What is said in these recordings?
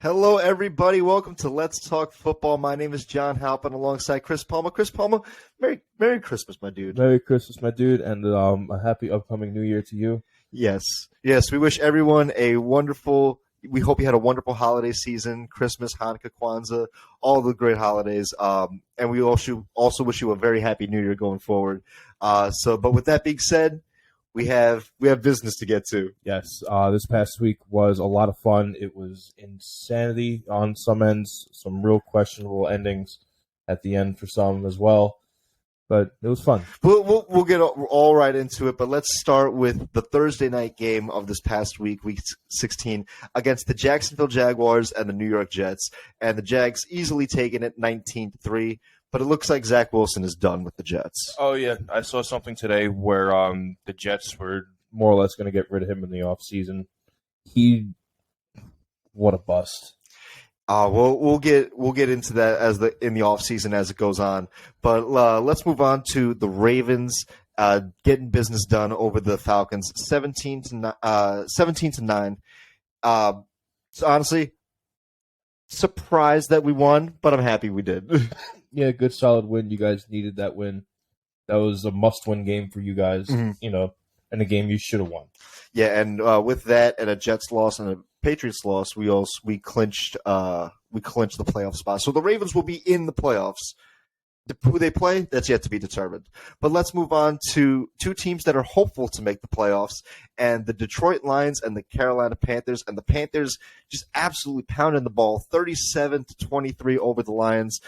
Hello, everybody. Welcome to Let's Talk Football. My name is John Halpin alongside Chris Palmer. Chris Palmer, Merry Christmas, my dude. Merry Christmas, my dude, and a happy upcoming New Year to you. Yes. We wish everyone we hope you had a wonderful holiday season, Christmas, Hanukkah, Kwanzaa, all the great holidays. And we also wish you a very happy New Year going forward. But with that being said, we have business to get to. Yes, this past week was a lot of fun. It was insanity on some ends, some real questionable endings at the end for some as well. But it was fun. We'll get all right into it, but let's start with the Thursday night game of this past week, Week 16, against the Jacksonville Jaguars and the New York Jets. And the Jags easily taking it 19-3, but it looks like Zach Wilson is done with the Jets. Oh, yeah. I saw something today where the Jets were more or less going to get rid of him in the offseason. What a bust. We'll get into that in the offseason as it goes on. But let's move on to the Ravens getting business done over the Falcons, 17-9. So honestly, surprised that we won, but I'm happy we did. Yeah, good solid win. You guys needed that win. That was a must-win game for you guys, and a game you should have won. Yeah, and with that and a Jets loss and a Patriots loss, we clinched the playoff spot. So the Ravens will be in the playoffs. Who they play, that's yet to be determined. But let's move on to two teams that are hopeful to make the playoffs, and the Detroit Lions and the Carolina Panthers. And the Panthers just absolutely pounding the ball, 37-23 over the Lions.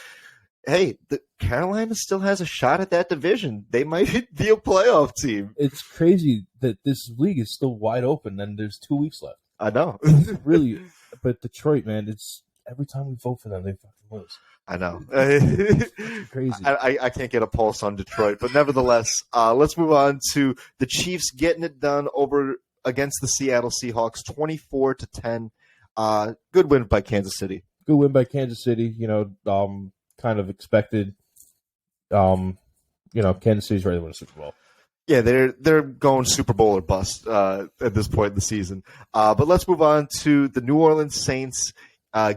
Hey, the Carolina still has a shot at that division. They might be a playoff team. It's crazy that this league is still wide open and there's 2 weeks left. I know. Really, but Detroit, man, it's every time we vote for them, they fucking lose. I know. Crazy. I can't get a pulse on Detroit, but nevertheless, let's move on to the Chiefs getting it done over against the Seattle Seahawks, 24-10. Good win by Kansas City. Good win by Kansas City. Kind of expected. Kansas City's ready to win a Super Bowl. Yeah, they're going Super Bowl or bust at this point in the season. But let's move on to the New Orleans Saints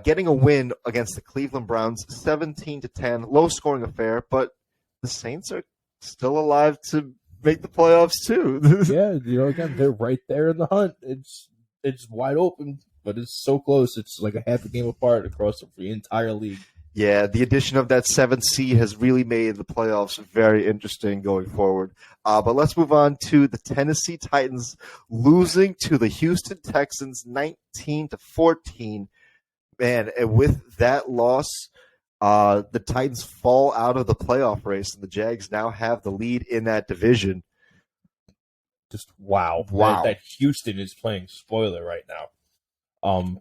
getting a win against the Cleveland Browns, 17-10, low-scoring affair. But the Saints are still alive to make the playoffs too. Yeah, again, they're right there in the hunt. It's wide open, but it's so close. It's like a half a game apart across the entire league. Yeah, the addition of that 7th seed has really made the playoffs very interesting going forward. But let's move on to the Tennessee Titans losing to the Houston Texans 19-14. Man, and with that loss, the Titans fall out of the playoff race, and the Jags now have the lead in that division. Just wow. That Houston is playing spoiler right now.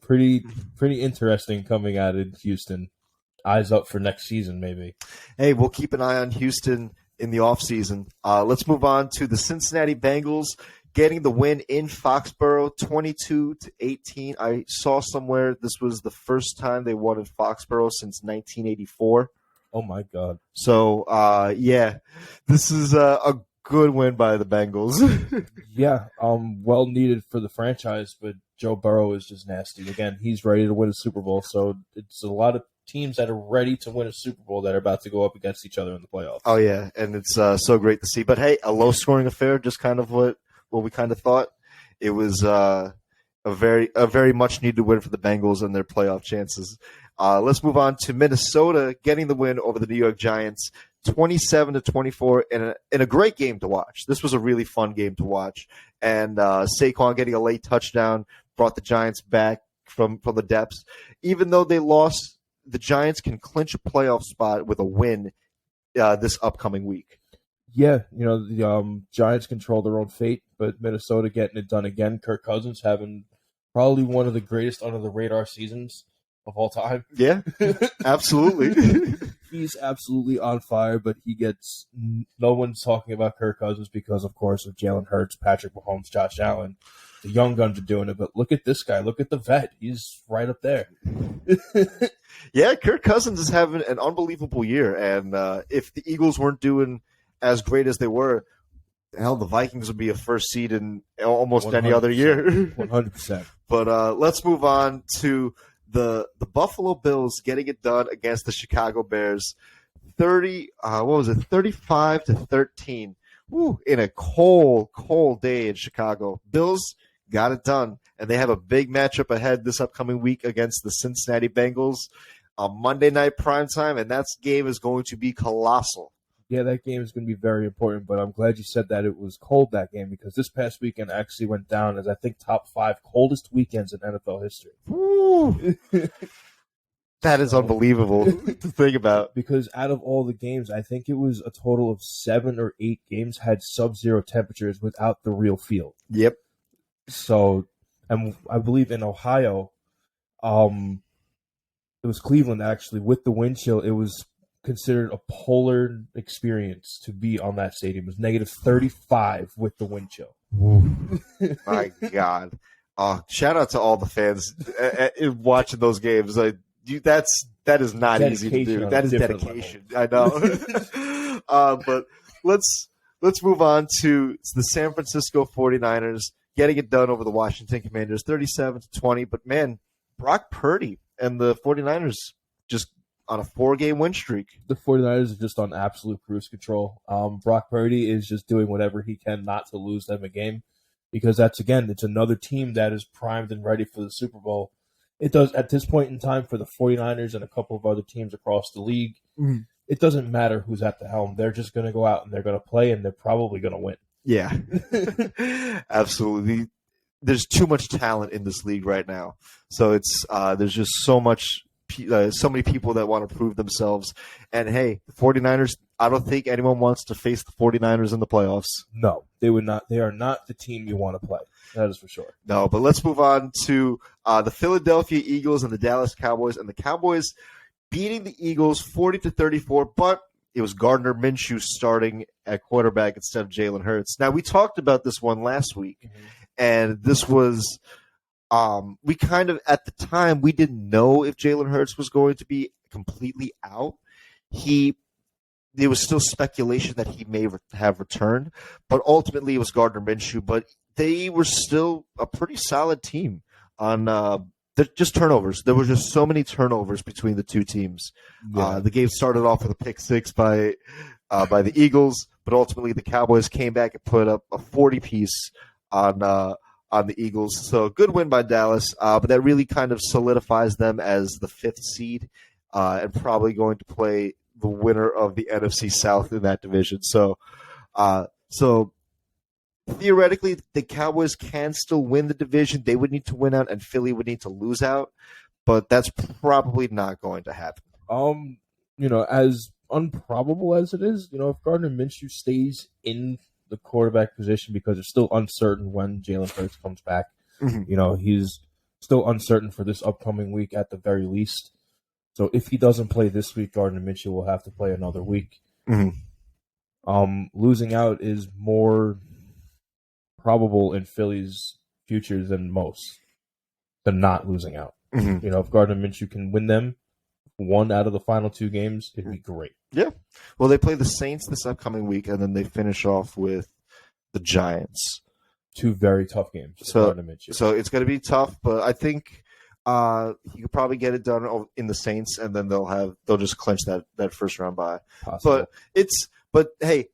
Pretty interesting coming out of Houston. Eyes up for next season, maybe. Hey, we'll keep an eye on Houston in the offseason. Let's move on to the Cincinnati Bengals getting the win in Foxborough, 22-18. I saw somewhere this was the first time they won in Foxborough since 1984. Oh, my God. So, this is a good win by the Bengals. Yeah, well needed for the franchise, but Joe Burrow is just nasty. Again, he's ready to win a Super Bowl, so it's a lot of teams that are ready to win a Super Bowl that are about to go up against each other in the playoffs. Oh, yeah, and it's so great to see. But, hey, a low-scoring affair, just kind of what we kind of thought. It was a very much-needed win for the Bengals and their playoff chances. Let's move on to Minnesota getting the win over the New York Giants, 27-24, in a great game to watch. This was a really fun game to watch. And Saquon getting a late touchdown brought the Giants back from the depths. Even though they lost, the Giants can clinch a playoff spot with a win this upcoming week. Yeah, the Giants control their own fate, but Minnesota getting it done again. Kirk Cousins having probably one of the greatest under-the-radar seasons of all time. Yeah, absolutely. He's absolutely on fire, but no one's talking about Kirk Cousins because, of course, of Jalen Hurts, Patrick Mahomes, Josh Allen. The young guns are doing it, but look at this guy. Look at the vet. He's right up there. Yeah, Kirk Cousins is having an unbelievable year, and if the Eagles weren't doing as great as they were, hell, the Vikings would be a first seed in almost any other year. 100%. But let's move on to the Buffalo Bills getting it done against the Chicago Bears, 35-13. Woo, in a cold day in Chicago. Bills got it done, and they have a big matchup ahead this upcoming week against the Cincinnati Bengals on Monday night primetime, and that game is going to be colossal. Yeah, that game is going to be very important, but I'm glad you said that it was cold, that game, because this past weekend actually went down as, I think, top 5 coldest weekends in NFL history. Woo. That is unbelievable to think about. Because out of all the games, I think it was a total of 7 or 8 games had sub-zero temperatures without the real field. Yep. So, and I believe in Ohio, it was Cleveland actually, with the wind chill, it was considered a polar experience to be on that stadium. It was negative 35 with the wind chill. My God. Shout out to all the fans watching those games. That is not easy to do. That is dedication. Level. I know. But let's move on to the San Francisco 49ers getting it done over the Washington Commanders, 37-20. But man, Brock Purdy and the 49ers just on a 4-game win streak. The 49ers are just on absolute cruise control. Brock Purdy is just doing whatever he can not to lose them a game, because it's another team that is primed and ready for the Super Bowl. It does, at this point in time, for the 49ers and a couple of other teams across the league, It doesn't matter who's at the helm. They're just going to go out and they're going to play, and they're probably going to win. Yeah, absolutely. There's too much talent in this league right now. So it's there's just so many people that want to prove themselves. And, hey, the 49ers, I don't think anyone wants to face the 49ers in the playoffs. No, they would not. They are not the team you want to play. That is for sure. No, but let's move on to the Philadelphia Eagles and the Dallas Cowboys. And the Cowboys beating the Eagles 40-34, but it was Gardner Minshew starting at quarterback instead of Jalen Hurts. Now, we talked about this one last week, and this was we kind of, at the time, we didn't know if Jalen Hurts was going to be completely out. There was still speculation that he may have returned, but ultimately it was Gardner Minshew. But they were still a pretty solid team on just turnovers. There were just so many turnovers between the two teams. Yeah. The game started off with a pick six by the Eagles, but ultimately the Cowboys came back and put up a 40-piece on the Eagles. So a good win by Dallas, but that really kind of solidifies them as the 5th seed and probably going to play the winner of the NFC South in that division. So theoretically, the Cowboys can still win the division. They would need to win out, and Philly would need to lose out, but that's probably not going to happen. As improbable as it is, if Gardner Minshew stays in the quarterback position, because it's still uncertain when Jalen Hurts comes back. Mm-hmm. He's still uncertain for this upcoming week at the very least. So if he doesn't play this week, Gardner Minshew will have to play another week. Mm-hmm. Losing out is more probable in Philly's future than not losing out. Mm-hmm. If Gardner Minshew can win them one out of the final 2 games, it'd be great. Yeah. Well, they play the Saints this upcoming week, and then they finish off with the Giants. 2 very tough games. So it's going to be tough, but I think you could probably get it done in the Saints, and then they'll just clinch that first round bye. Possible. But hey,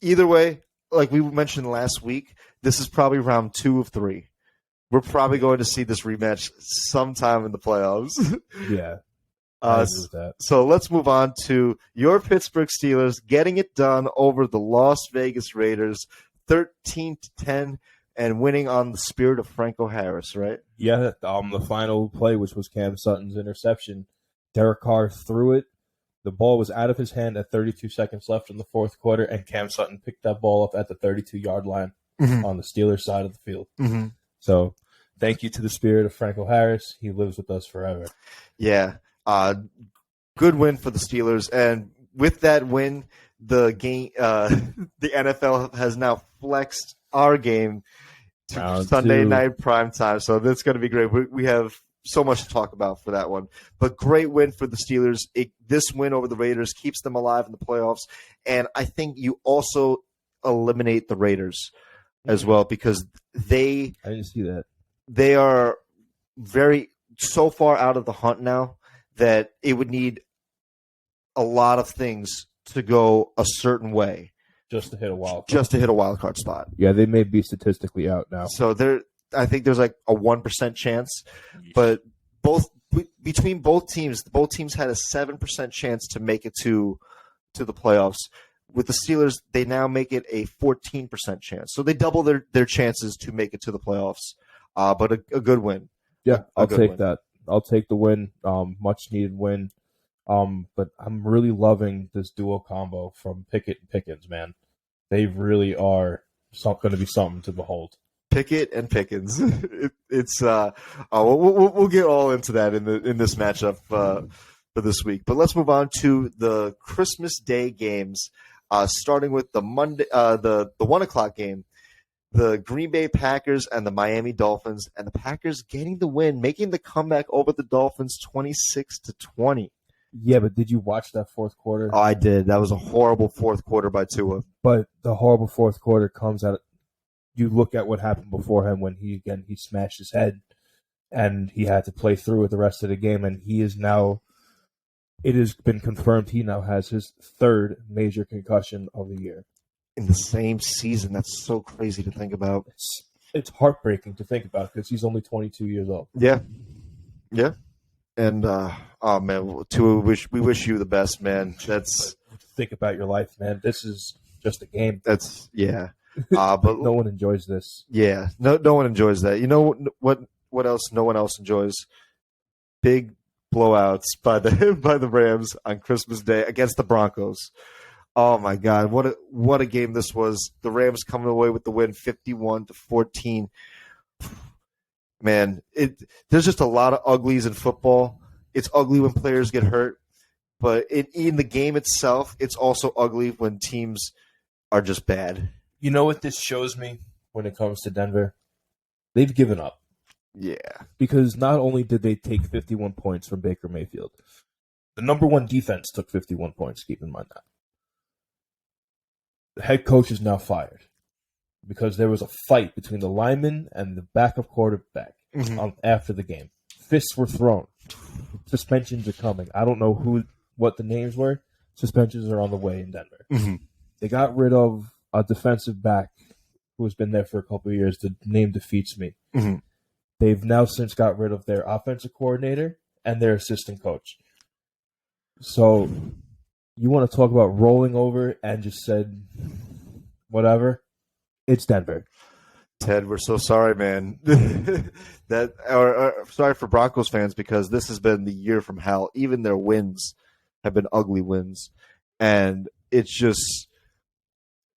either way, like we mentioned last week, this is probably round 2 of 3. We're probably going to see this rematch sometime in the playoffs. Yeah. I agree with that. So let's move on to your Pittsburgh Steelers getting it done over the Las Vegas Raiders, 13-10, and winning on the spirit of Franco Harris, right? Yeah, the final play, which was Cam Sutton's interception, Derek Carr threw it. The ball was out of his hand at 32 seconds left in the fourth quarter, and Cam Sutton picked that ball up at the 32-yard line on the Steelers side of the field. Mm-hmm. So thank you to the spirit of Franco Harris. He lives with us forever. Yeah. Good win for the Steelers. And with that win, the NFL has now flexed our game to Round Sunday 2. night primetime. So that's going to be great. We have so much to talk about for that one. But great win for the Steelers. This win over the Raiders keeps them alive in the playoffs. And I think you also eliminate the Raiders as well, because I didn't see that. They are very so far out of the hunt now that it would need a lot of things to go a certain way just to hit a wild card. Just to hit a wild card spot. Yeah, they may be statistically out now. So I think there's like a 1% chance, but between both teams had a 7% chance to make it to the playoffs. With the Steelers, they now make it a 14% chance. So they double their chances to make it to the playoffs. But a good win. Yeah, I'll take that. I'll take the win. Much needed win. But I'm really loving this duo combo from Pickett and Pickens, man. They really are going to be something to behold. Pickett and Pickens. We'll get all into that in this matchup for this week. But let's move on to the Christmas Day games, starting with the Monday, the 1:00 game. The Green Bay Packers and the Miami Dolphins, and the Packers getting the win, making the comeback over the Dolphins 26-20. Yeah, but did you watch that fourth quarter? Oh, I did. That was a horrible fourth quarter by Tua. But the horrible fourth quarter comes out. You look at what happened before him when he smashed his head, and he had to play through it the rest of the game. And he is now. It has been confirmed he now has his third major concussion of the year. In the same season. That's so crazy to think about. It's heartbreaking to think about because he's only 22 years old. Yeah. And oh man, Tua, we wish you the best, man. Think about your life, man. This is just a game. But no one enjoys this. Yeah, no one enjoys that. You know what else? No one else enjoys big blowouts by the Rams on Christmas Day against the Broncos. Oh my God! What a game this was. The Rams coming away with the win, 51-14. Man, there's just a lot of uglies in football. It's ugly when players get hurt, but in the game itself, it's also ugly when teams are just bad. You know what this shows me when it comes to Denver? They've given up. Yeah, because not only did they take 51 points from Baker Mayfield, the number one defense took 51 points. Keep in mind that. The head coach is now fired because there was a fight between the lineman and the backup quarterback after the game. Fists were thrown. Suspensions are coming. I don't know what the names were. Suspensions are on the way in Denver. Mm-hmm. They got rid of a defensive back who has been there for a couple of years. The name defeats me. Mm-hmm. They've now since got rid of their offensive coordinator and their assistant coach. So you want to talk about rolling over and just said whatever? It's Denver. Ted, we're so sorry, man. Sorry for Broncos fans because this has been the year from hell. Even their wins have been ugly wins, and it's just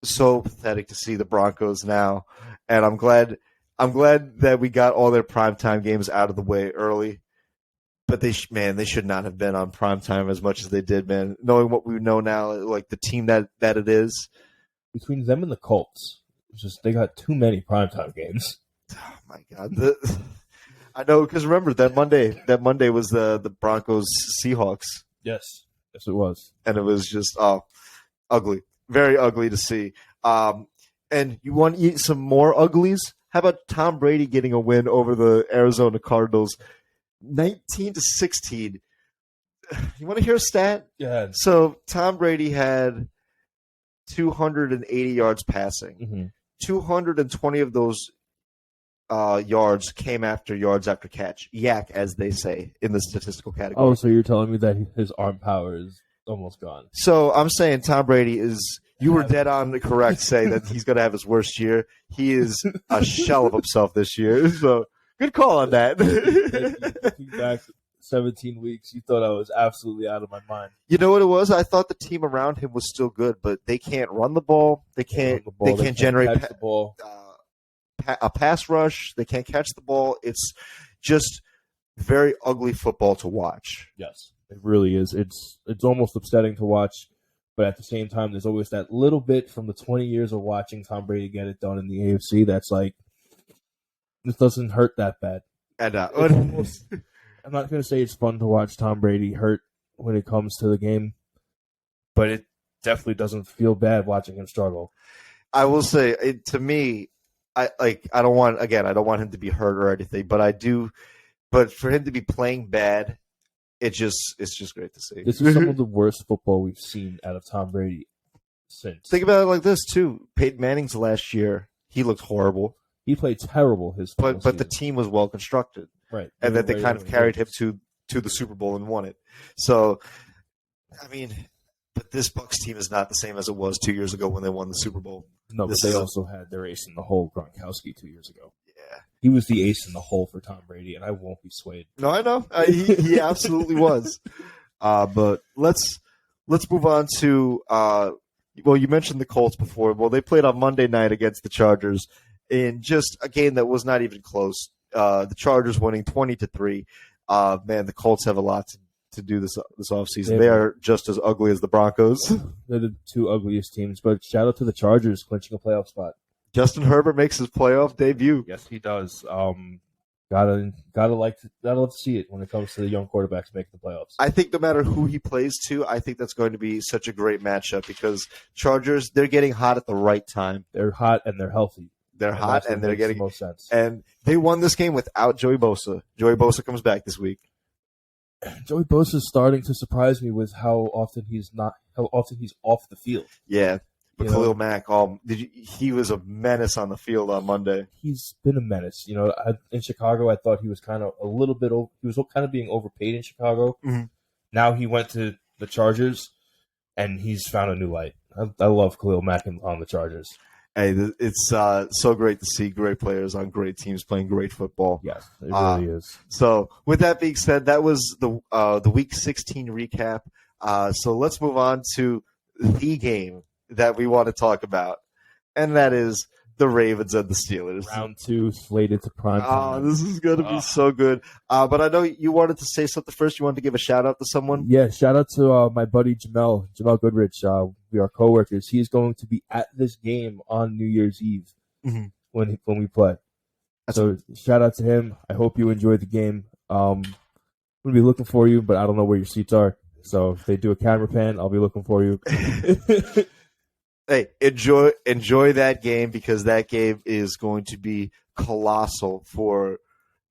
so pathetic to see the Broncos now. And I'm glad that we got all their primetime games out of the way early. But they should not have been on primetime as much as they did, man. Knowing what we know now, like the team that it is. Between them and the Colts, it's just they got too many primetime games. Oh my God! I know because remember that Monday was the Broncos Seahawks. Yes, it was, and it was just ugly, very ugly to see. And you want to eat some more uglies? How about Tom Brady getting a win over the Arizona Cardinals? 19-16. You want to hear a stat? Yeah. So Tom Brady had 280 yards passing. Mm-hmm. 220 of those yards came after yards after catch. Yak, as they say in the statistical category. Oh, so you're telling me that his arm power is almost gone. So I'm saying Tom Brady is – you were dead on correct saying that he's going to have his worst year. He is a shell of himself this year. So – good call on that. Looking back 17 weeks, you thought I was absolutely out of my mind. You know what it was? I thought the team around him was still good, but they can't run the ball. They can't generate the ball. A pass rush. They can't catch the ball. It's just very ugly football to watch. Yes, it really is. It's almost upsetting to watch, but at the same time, there's always that little bit from the 20 years of watching Tom Brady get it done in the AFC that's like, this doesn't hurt that bad. And I'm not going to say it's fun to watch Tom Brady hurt when it comes to the game, but it definitely doesn't feel bad watching him struggle. I will say, to me, I don't want him to be hurt or anything, but I do But for him to be playing bad, it's just great to see. This is some of the worst football we've seen out of Tom Brady since. Think about it like this too. Peyton Manning's last year, he looked horrible. He played terrible his final But the season. team was well constructed. Right. And then they kind of carried him to the Super Bowl and won it. So, I mean, but this Bucs team is not the same as it was 2 years ago when they won the Super Bowl. No, but This they is also had their ace in the hole, Gronkowski, 2 years ago. Yeah. He was the ace in the hole for Tom Brady, and I won't be swayed. No, I know. He absolutely was. But let's move on to well, you mentioned the Colts before. Well, they played on Monday night against the Chargers in just a game that was not even close. The Chargers winning 20-3. Man, the Colts have a lot to do this offseason. They are just as ugly as the Broncos. They're the two ugliest teams, but shout out to the Chargers clinching a playoff spot. Justin Herbert makes his playoff debut. Yes, he does. Gotta love to see it when it comes to the young quarterbacks making the playoffs. I think no matter who he plays to, I think that's going to be such a great matchup because Chargers, they're getting hot at the right time. They're hot and they're healthy. They're hot and they're getting the most sense. And they won this game without Joey Bosa. Joey Bosa comes back this week. Joey Bosa is starting to surprise me with how often he's off the field. Yeah, but Khalil Mack, he was a menace on the field on Monday. He's been a menace. In Chicago, I thought he was kind of he was kind of being overpaid in Chicago. Mm-hmm. Now he went to the Chargers, and he's found a new light. I love Khalil Mack on the Chargers. Hey, it's so great to see great players on great teams playing great football. Yes, it really is. So, with that being said, that was the Week 16 recap. So let's move on to the game that we want to talk about, and that is the Ravens and the Steelers. Round 2 slated to prime time. Oh, this is going to be so good. But I know you wanted to say something first. You wanted to give a shout-out to someone? Yeah, shout-out to my buddy Jamel Goodrich. We are co-workers. He's going to be at this game on New Year's Eve when we play. So shout-out to him. I hope you enjoyed the game. I'm going to be looking for you, but I don't know where your seats are. So if they do a camera pan, I'll be looking for you. Hey, enjoy that game because that game is going to be colossal for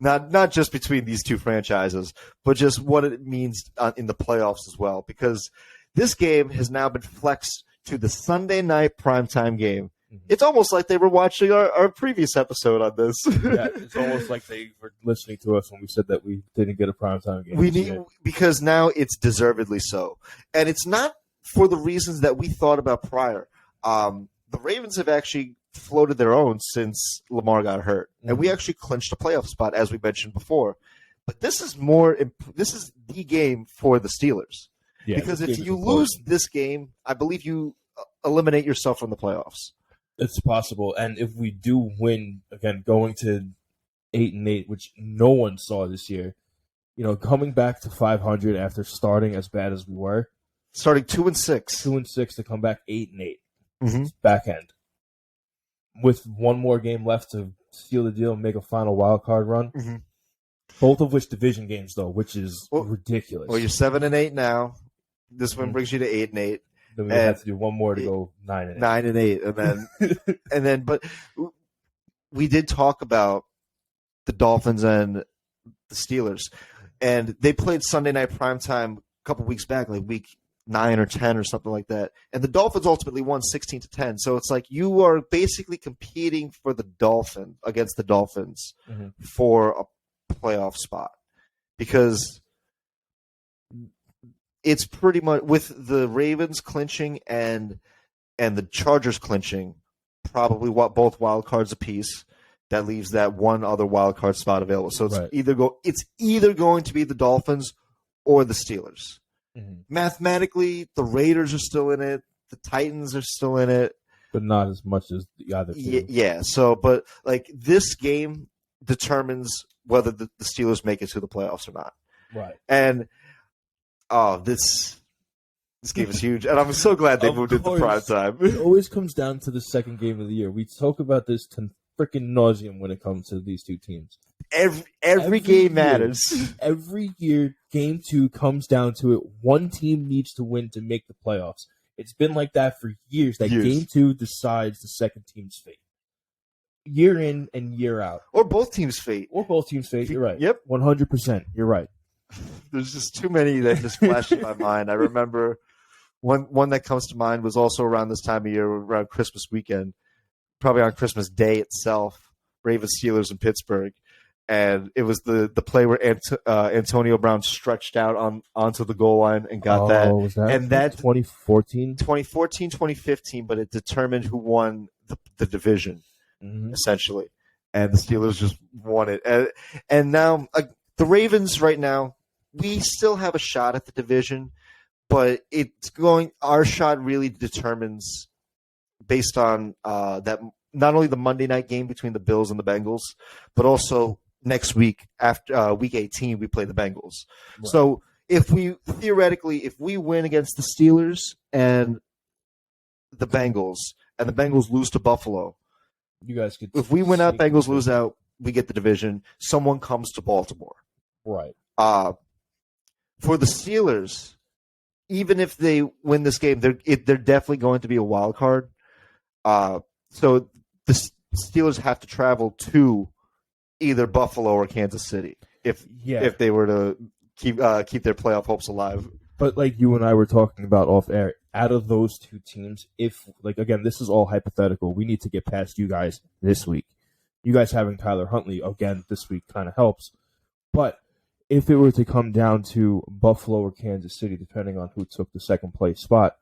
not just between these two franchises, but just what it means in the playoffs as well. Because this game has now been flexed to the Sunday night primetime game. Mm-hmm. It's almost like they were watching our previous episode on this. Yeah, it's almost like they were listening to us when we said that we didn't get a primetime game. Because now it's deservedly so, and it's not for the reasons that we thought about prior. The Ravens have actually floated their own since Lamar got hurt, and we actually clinched a playoff spot, as we mentioned before. But this is the game for the Steelers, because if you lose this game, I believe you eliminate yourself from the playoffs. It's possible, and if we do win again, going to 8-8, which no one saw this year, coming back to 500 after starting as bad as we were, starting 2-6, 2-6 to come back 8-8. Mm-hmm. Back end. With one more game left to seal the deal and make a final wild card run. Mm-hmm. Both of which division games, though, which is ridiculous. Well, you're 7-8 now. This one brings you to 8-8. Then we have to do one more to go 9-8. 9-8, and then, but we did talk about the Dolphins and the Steelers, and they played Sunday night primetime a couple weeks back, like week 9 or 10 or something like that. And the Dolphins ultimately won 16-10. So it's like you are basically competing for against the Dolphins for a playoff spot. Because it's pretty much with the Ravens clinching and the Chargers clinching, probably both wild cards apiece. That leaves that one other wild card spot available. So it's either going to be the Dolphins or the Steelers. Mm-hmm. Mathematically, the Raiders are still in it. The Titans are still in it. But not as much as the other two. Yeah. So, but like this game determines whether the Steelers make it to the playoffs or not. Right. And, this game is huge. And I'm so glad they moved it to prime time. It always comes down to the second game of the year. We talk about this to freaking nauseum when it comes to these two teams. Every game matters. Every year, game 2 comes down to it. One team needs to win to make the playoffs. It's been like that for years. Game 2 decides the second team's fate. year in and year out. Or both teams' fate. You're right. Yep. 100%. You're right. There's just too many that just flash in my mind. I remember one that comes to mind was also around this time of year, around Christmas weekend, probably on Christmas Day itself, Ravens Steelers in Pittsburgh. And it was the play where Antonio Brown stretched out onto the goal line and got that. Was that and that 2014? 2014, 2015, but it determined who won the division, essentially. And the Steelers just won it. And now the Ravens right now, we still have a shot at the division, but our shot really determines based on that not only the Monday night game between the Bills and the Bengals, but also next week after week 18 we play the Bengals. Right. So if we win against the Steelers and the Bengals lose to Buffalo, you guys could. If we win out, Bengals lose out, we get the division. Someone comes to Baltimore. Right. For the Steelers, even if they win this game, they're definitely going to be a wild card. So the Steelers have to travel to either Buffalo or Kansas City if they were to keep their playoff hopes alive. But like you and I were talking about off air, out of those two teams, again, this is all hypothetical. We need to get past you guys this week. You guys having Tyler Huntley again this week kind of helps. But if it were to come down to Buffalo or Kansas City, depending on who took the second place spot,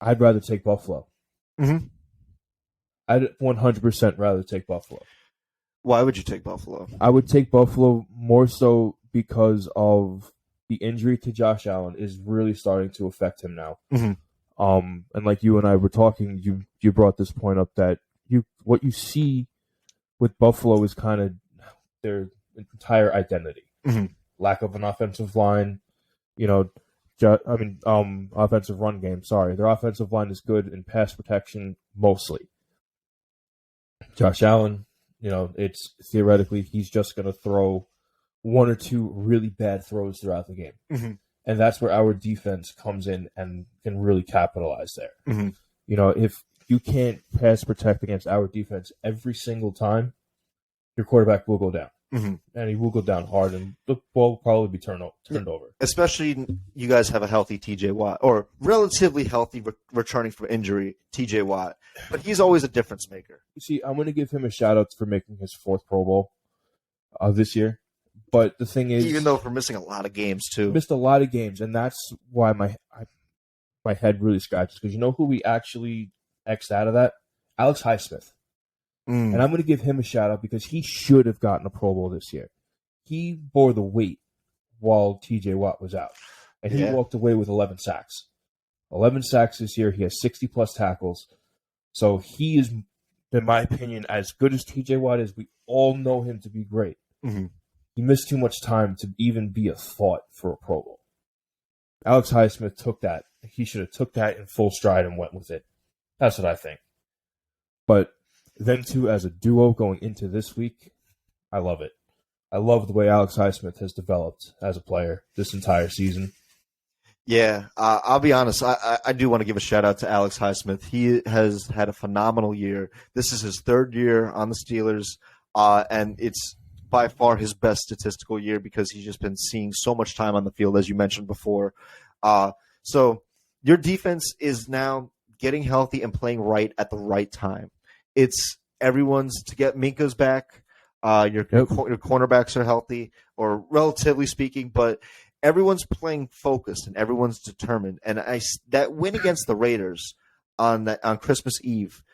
I'd rather take Buffalo. Mm-hmm. I'd 100% rather take Buffalo. Why would you take Buffalo? I would take Buffalo more so because of the injury to Josh Allen is really starting to affect him now. Mm-hmm. And like you and I were talking, you brought this point up that what you see with Buffalo is kind of their entire identity. Mm-hmm. Lack of an offensive line, offensive run game. Sorry, their offensive line is good in pass protection mostly. Josh Allen, it's theoretically he's just going to throw one or two really bad throws throughout the game. Mm-hmm. And that's where our defense comes in and can really capitalize there. Mm-hmm. If you can't pass protect against our defense every single time, your quarterback will go down. Mm-hmm. And he will go down hard, and the ball will probably be turned over. Especially you guys have a healthy TJ Watt, or relatively healthy returning from injury TJ Watt. But he's always a difference maker. You see, I'm going to give him a shout-out for making his fourth Pro Bowl this year. But the thing is, even though for missing a lot of games too, missed a lot of games, and that's why my head really scratches. Because you know who we actually X'd out of that? Alex Highsmith. And I'm going to give him a shout out because he should have gotten a Pro Bowl this year. He bore the weight while TJ Watt was out, and he walked away with 11 sacks. 11 sacks this year. He has 60 plus tackles. So he is, in my opinion, as good as TJ Watt is. We all know him to be great. Mm-hmm. He missed too much time to even be a thought for a Pro Bowl. Alex Highsmith took that. He should have took that in full stride and went with it. That's what I think. But them two as a duo going into this week, I love it. I love the way Alex Highsmith has developed as a player this entire season. Yeah, I'll be honest. I do want to give a shout out to Alex Highsmith. He has had a phenomenal year. This is his third year on the Steelers, and it's by far his best statistical year because he's just been seeing so much time on the field, as you mentioned before. So your defense is now getting healthy and playing right at the right time. It's everyone's to get Minka's back. Your cornerbacks are healthy, or relatively speaking, but everyone's playing focused and everyone's determined. And that win against the Raiders on Christmas Eve,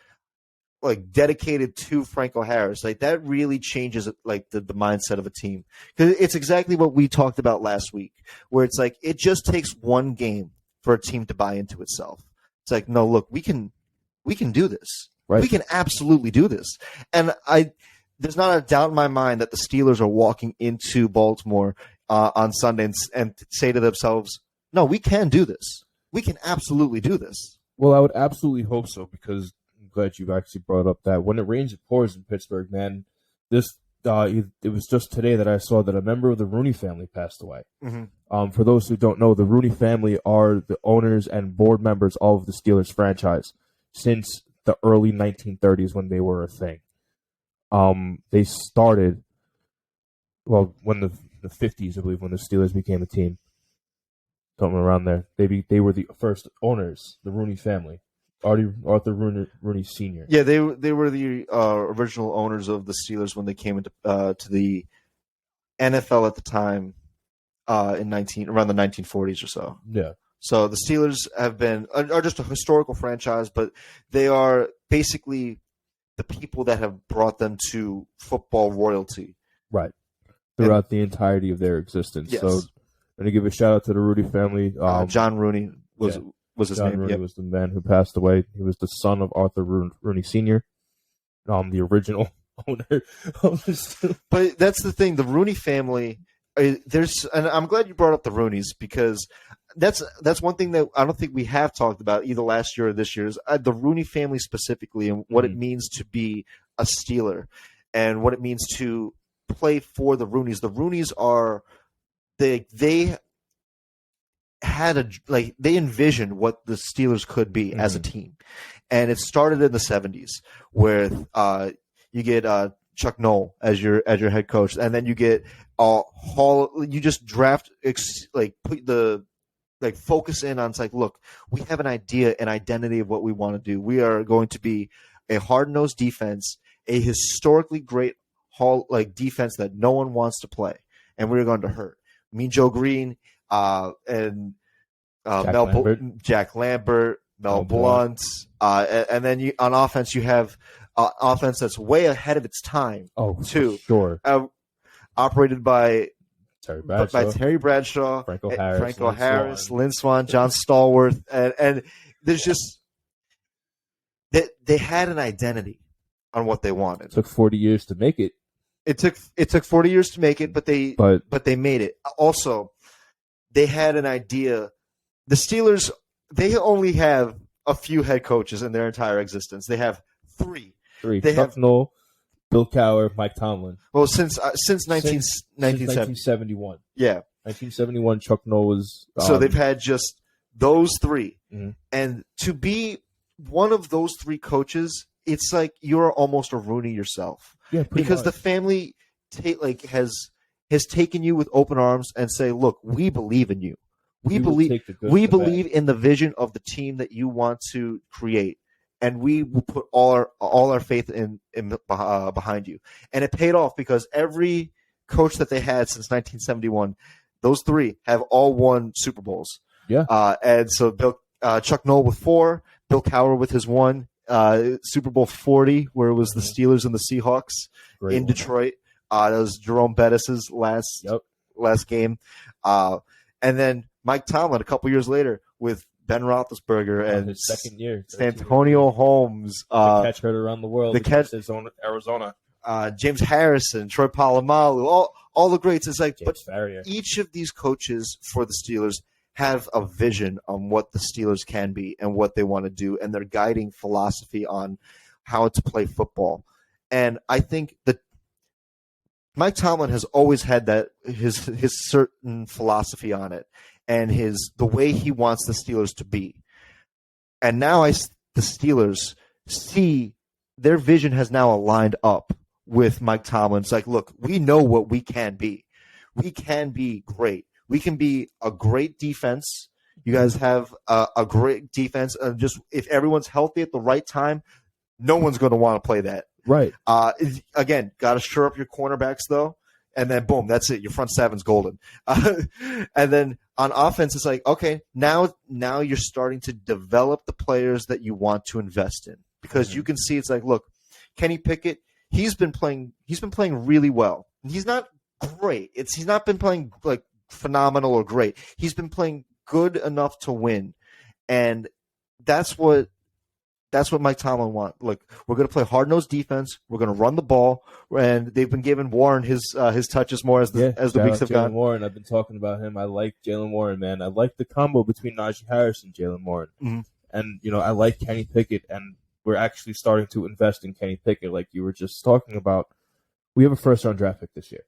like dedicated to Franco Harris, like that really changes like the mindset of a team, because it's exactly what we talked about last week, where it's like it just takes one game for a team to buy into itself. It's like, no, look, we can do this. Right. We can absolutely do this. And there's not a doubt in my mind that the Steelers are walking into Baltimore on Sunday and say to themselves, no, we can do this. We can absolutely do this. Well, I would absolutely hope so, because I'm glad you've actually brought up that when it rains, it pours in Pittsburgh, man. It was just today that I saw that a member of the Rooney family passed away. Mm-hmm. For those who don't know, the Rooney family are the owners and board members of the Steelers franchise since the early 1930s when they were a thing. They started, well, when the 50s, I believe, when the Steelers became a team, something around there. They were the first owners, the Rooney family, Arthur Rooney Sr. Yeah, they were the original owners of the Steelers when they came into to the NFL at the time around the 1940s or so. Yeah. So the Steelers are just a historical franchise, but they are basically the people that have brought them to football royalty. Right. Throughout the entirety of their existence. Yes. So I'm going to give a shout out to the Rooney family. John Rooney was his John name. Rooney was the man who passed away. He was the son of Arthur Rooney Sr., the original owner of the. But that's the thing. The Rooney family, and I'm glad you brought up the Rooneys, because that's one thing that I don't think we have talked about either last year or this year, is the Rooney family specifically, and what it means to be a Steeler and what it means to play for the Rooneys. The Rooneys are they had they envisioned what the Steelers could be as a team, and it started in the 70s with you get Chuck Noll as your head coach, and then you get you just draft focus in on, it's like, look, we have an idea, an identity of what we want to do. We are going to be a hard-nosed defense, a historically great defense that no one wants to play, and we're going to hurt. Mean Joe Green and Jack Lambert, Mel Blount, and then on offense you have offense that's way ahead of its time. Oh, too. Sure. Operated by Terry Bradshaw, Franco Harris, Lynn Swann, John Stallworth, and there's just they had an identity on what they wanted. It took 40 years to make it. It took 40 years to make it, but they made it. Also, they had an idea. The Steelers, they only have a few head coaches in their entire existence. They have three. Chuck Noll, Bill Cowher, Mike Tomlin. Well, since 1971. Yeah. 1971, Chuck Noll was... so they've had just those three. Mm-hmm. And to be one of those three coaches, it's like you're almost a Rooney yourself. Yeah, because much. The family has taken you with open arms and say, look, we believe in you. We believe in the vision of the team that you want to create. And we will put all our faith in behind you. And it paid off, because every coach that they had since 1971, those three have all won Super Bowls. Yeah. And so Chuck Noll with 4, Bill Cowher with his 1, Super Bowl 40, where it was the Steelers and the Seahawks in Detroit. That was Jerome Bettis' last game. And then Mike Tomlin a couple years later with Ben Roethlisberger and his second year, Santonio Holmes, the catch heard around the world, Arizona, James Harrison, Troy Polamalu, all the greats. It's like, James Farrier. Each of these coaches for the Steelers have a vision on what the Steelers can be and what they want to do, and their guiding philosophy on how to play football. And I think that Mike Tomlin has always had that his certain philosophy on it, and the way he wants the Steelers to be. And now the Steelers see their vision has now aligned up with Mike Tomlin. It's like, look, we know what we can be. We can be great. We can be a great defense. You guys have a great defense. Just if everyone's healthy at the right time, no one's going to want to play that. Right. Again, got to shore up your cornerbacks, though. And then, boom, that's it. Your front seven's golden. And then on offense, it's like, okay, now you're starting to develop the players that you want to invest in, because you can see it's like, look, Kenny Pickett, he's been playing really well. He's not great. He's not been playing like phenomenal or great. He's been playing good enough to win, and that's what Mike Tomlin wants. Like, we're going to play hard-nosed defense. We're going to run the ball, and they've been giving Warren his touches more as the weeks have gone. Warren, I've been talking about him. I like Jalen Warren, man. I like the combo between Najee Harris and Jalen Warren, and I like Kenny Pickett, and we're actually starting to invest in Kenny Pickett, like you were just talking about. We have a first-round draft pick this year,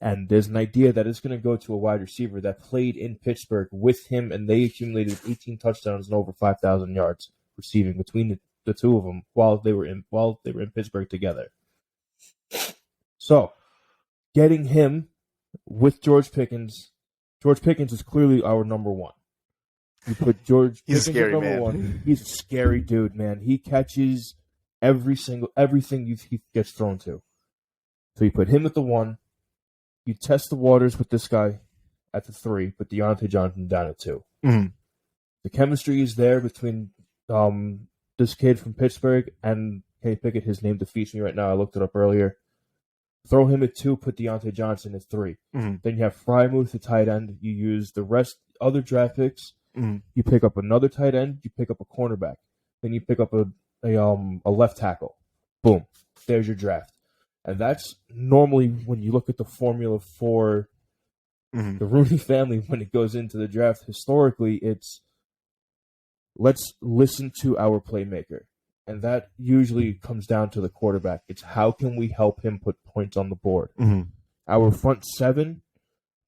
and there's an idea that it's going to go to a wide receiver that played in Pittsburgh with him, and they accumulated 18 touchdowns and over 5,000 yards receiving between the two of them while they were in Pittsburgh together. So, getting him with George Pickens is clearly our number one. You put George He's Pickens a scary at number man. one. He's a scary dude, man. He catches everything he gets thrown to. So you put him at the 1. You test the waters with this guy at the 3, put Deontay Johnson down at 2. Mm-hmm. The chemistry is there between this kid from Pittsburgh and Kenny Pickett. His name defeats me right now. I looked it up earlier. Throw him at 2, put Deontay Johnson at 3. Mm-hmm. Then you have Frymouth, the tight end. You use the rest other draft picks. Mm-hmm. You pick up another tight end. You pick up a cornerback. Then you pick up a left tackle. Boom. There's your draft. And that's normally when you look at the formula for the Rooney family when it goes into the draft. Historically, it's let's listen to our playmaker. And that usually comes down to the quarterback. It's how can we help him put points on the board. Mm-hmm. Our front 7,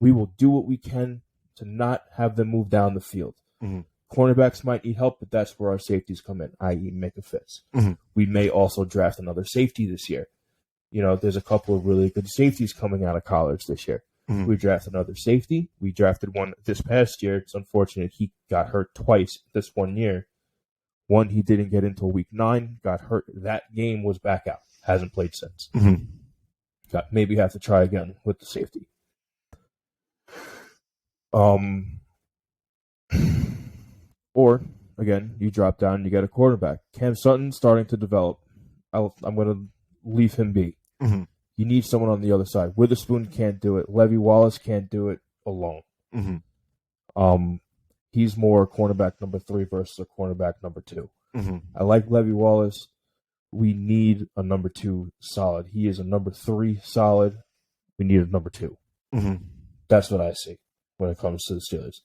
we will do what we can to not have them move down the field. Mm-hmm. Cornerbacks might need help, but that's where our safeties come in, i.e. Micah Fitz. Mm-hmm. We may also draft another safety this year. There's a couple of really good safeties coming out of college this year. Mm-hmm. We drafted another safety. We drafted one this past year. It's unfortunate he got hurt twice this one year. One, he didn't get until week 9, got hurt. That game was back out. Hasn't played since. Mm-hmm. Maybe have to try again with the safety. Or, again, you drop down and you get a quarterback. Cam Sutton starting to develop. I'm going to leave him be. Mm-hmm. You need someone on the other side. Witherspoon can't do it. Levy Wallace can't do it alone. Mm-hmm. He's more cornerback number 3 versus a cornerback number 2. Mm-hmm. I like Levy Wallace. We need a number 2 solid. He is a number 3 solid. We need a number 2. Mm-hmm. That's what I see when it comes to the Steelers.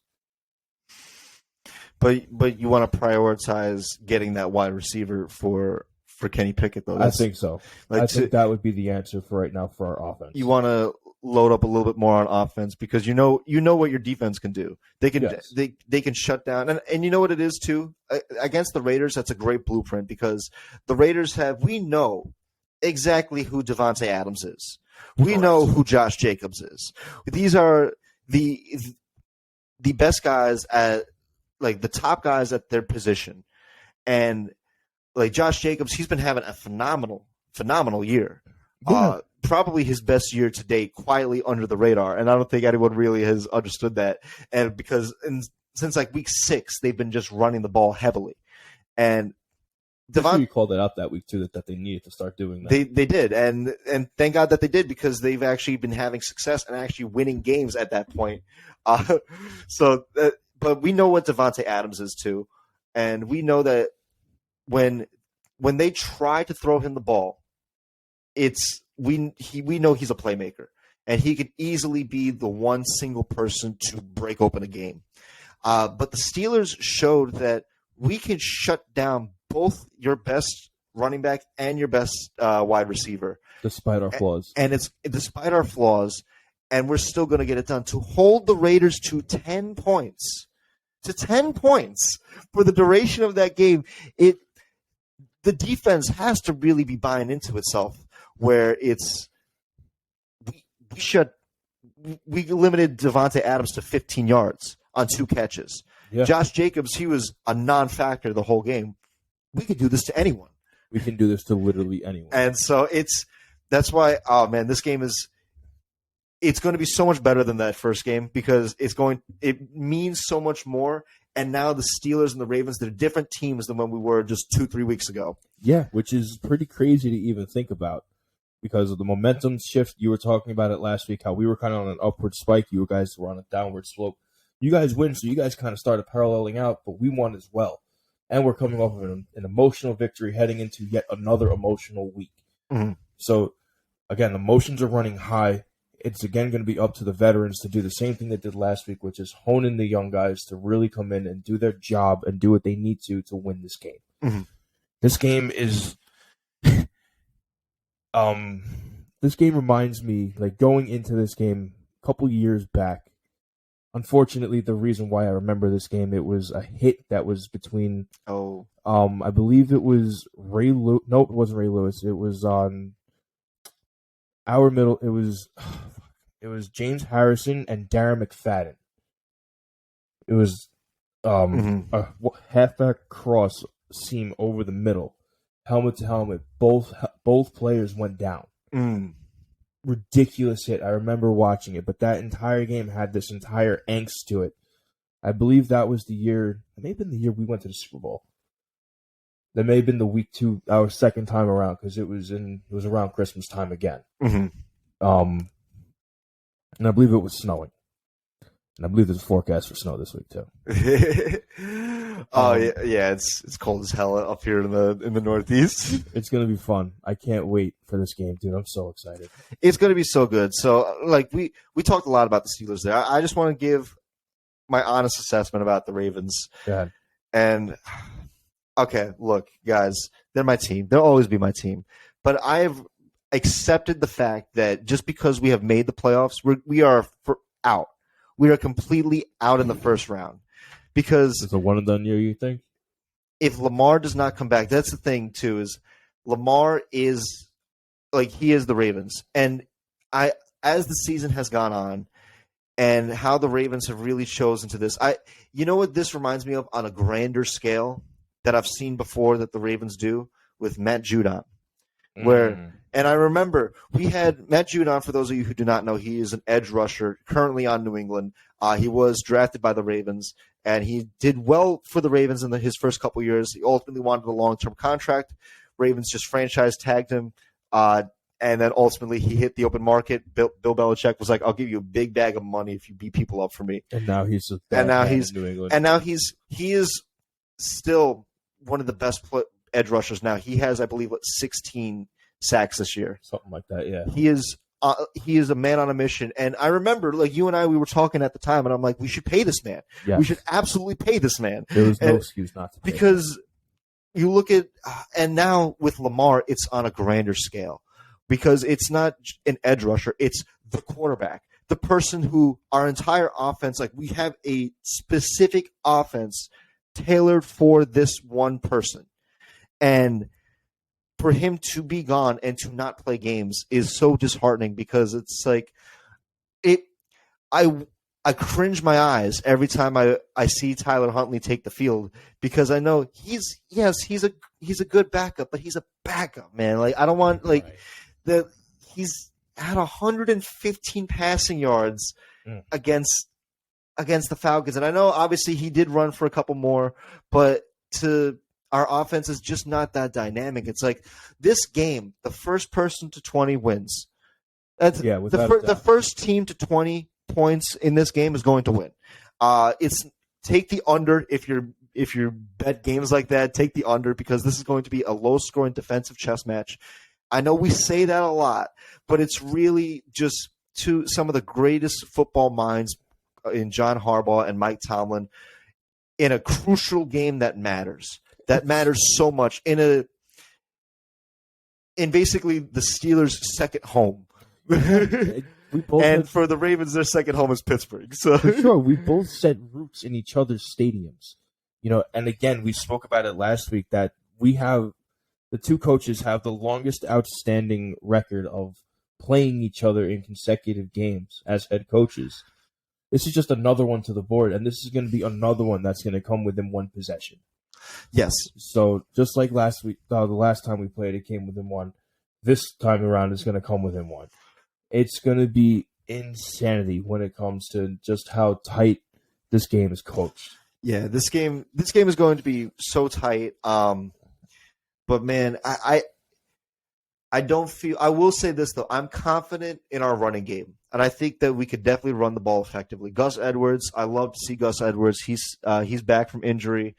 But you want to prioritize getting that wide receiver for Kenny Pickett, though. I think so. I think that would be the answer for right now for our offense. You want to load up a little bit more on offense because you know what your defense can do. They can they can shut down and you know what it is too against the Raiders. That's a great blueprint because the Raiders we know exactly who Devontae Adams is. We know who Josh Jacobs is. These are the best guys the top guys at their position, and like Josh Jacobs, he's been having a phenomenal year. Yeah. Probably his best year to date, quietly under the radar, and I don't think anyone really has understood that. And because since like week 6, they've been just running the ball heavily, and you called that out that week too, that they needed to start doing that. They did, and thank God that they did because they've actually been having success and actually winning games at that point. But we know what Devontae Adams is too, and we know that when they try to throw him the ball, we know he's a playmaker, and he could easily be the one single person to break open a game. But the Steelers showed that we can shut down both your best running back and your best wide receiver, despite our flaws. And it's despite our flaws, and we're still going to get it done to hold the Raiders to 10 points. To 10 points for the duration of that game. The defense has to really be buying into itself, where we limited Devontae Adams to 15 yards on 2 catches. Yeah. Josh Jacobs, he was a non-factor the whole game. We could do this to anyone. We can do this to literally anyone. And so that's why, oh man, this game it's going to be so much better than that first game because it means so much more. And now the Steelers and the Ravens, they're different teams than when we were just 2-3 weeks ago. Yeah, which is pretty crazy to even think about because of the momentum shift. You were talking about it last week, how we were kind of on an upward spike. You guys were on a downward slope. You guys win, so you guys kind of started paralleling out, but we won as well. And we're coming off of an emotional victory heading into yet another emotional week. Mm-hmm. So, again, emotions are running high. It's, again, going to be up to the veterans to do the same thing they did last week, which is hone in the young guys to really come in and do their job and do what they need to win this game. Mm-hmm. This game is this game reminds me, like, going into this game a couple years back, Unfortunately, the reason why I remember this game, it was a hit that was between. Oh, I believe it was Ray. No, it wasn't Ray Lewis. It was on our middle. It was it was James Harrison and Darren McFadden. It was a halfback cross seam over the middle, helmet to helmet. Both players went down. Ridiculous hit. I remember watching it, but that entire game had this entire angst to it. I believe that was the year. It may have been the year we went to the Super Bowl. That may have been the week 2, our second time around, because it was around Christmas time again. And I believe it was snowing. And I believe there's a forecast for snow this week too. Yeah, it's cold as hell up here in the Northeast. It's gonna be fun. I can't wait for this game, dude. I'm so excited. It's gonna be so good. So, like we talked a lot about the Steelers there. I just want to give my honest assessment about the Ravens. Go ahead. And okay, look, guys, they're my team. They'll always be my team. But I've accepted the fact that just because we have made the playoffs, we are out. We are completely out in the first round. Because it's a one and done year, you think? If Lamar does not come back, that's the thing too, is Lamar is like he is the Ravens. And as the season has gone on and how the Ravens have really chosen to this, you know what this reminds me of on a grander scale that I've seen before that the Ravens do with Matt Judon. And I remember we had Matt Judon, for those of you who do not know, he is an edge rusher currently on New England. He was drafted by the Ravens, and he did well for the Ravens in his first couple years. He ultimately wanted a long-term contract. Ravens just franchise tagged him, and then ultimately he hit the open market. Bill Belichick was like, "I'll give you a big bag of money if you beat people up for me." And now he's in New England. And now he is still one of the best edge rushers. Now he has, I believe, 16 sacks this year, something like that. Yeah, he is a man on a mission. And I remember, like you and I, we were talking at the time, and I'm like, we should pay this man. Yes. We should absolutely pay this man. There was no excuse not to pay because you look at and now with Lamar, it's on a grander scale because it's not an edge rusher; it's the quarterback, the person who our entire offense, like we have a specific offense tailored for this one person, and for him to be gone and to not play games is so disheartening because it's like I cringe my eyes every time I see Tyler Huntley take the field because I know he's a good backup, but he's a backup, man. Like I don't want he's had 115 passing yards against the Falcons, and I know obviously he did run for a couple more, but our offense is just not that dynamic. It's like this game, the first person to 20 wins. The first team to 20 points in this game is going to win. It's take the under if you bet games like that. Take the under because this is going to be a low-scoring defensive chess match. I know we say that a lot, but it's really just to some of the greatest football minds in John Harbaugh and Mike Tomlin in a crucial game that matters. That matters so much in basically the Steelers' second home. For the Ravens, their second home is Pittsburgh. So for sure, we both set roots in each other's stadiums. You know, and again, we spoke about it last week that the two coaches have the longest outstanding record of playing each other in consecutive games as head coaches. This is just another one to the board, and this is going to be another one that's going to come within one possession. Yes. So just like last week, the last time we played, it came within one. This time around, it's going to come within one. It's going to be insanity when it comes to just how tight this game is coached. Yeah, this game is going to be so tight. But man, I don't feel. I will say this though, I'm confident in our running game, and I think that we could definitely run the ball effectively. Gus Edwards, I love to see Gus Edwards. He's back from injury.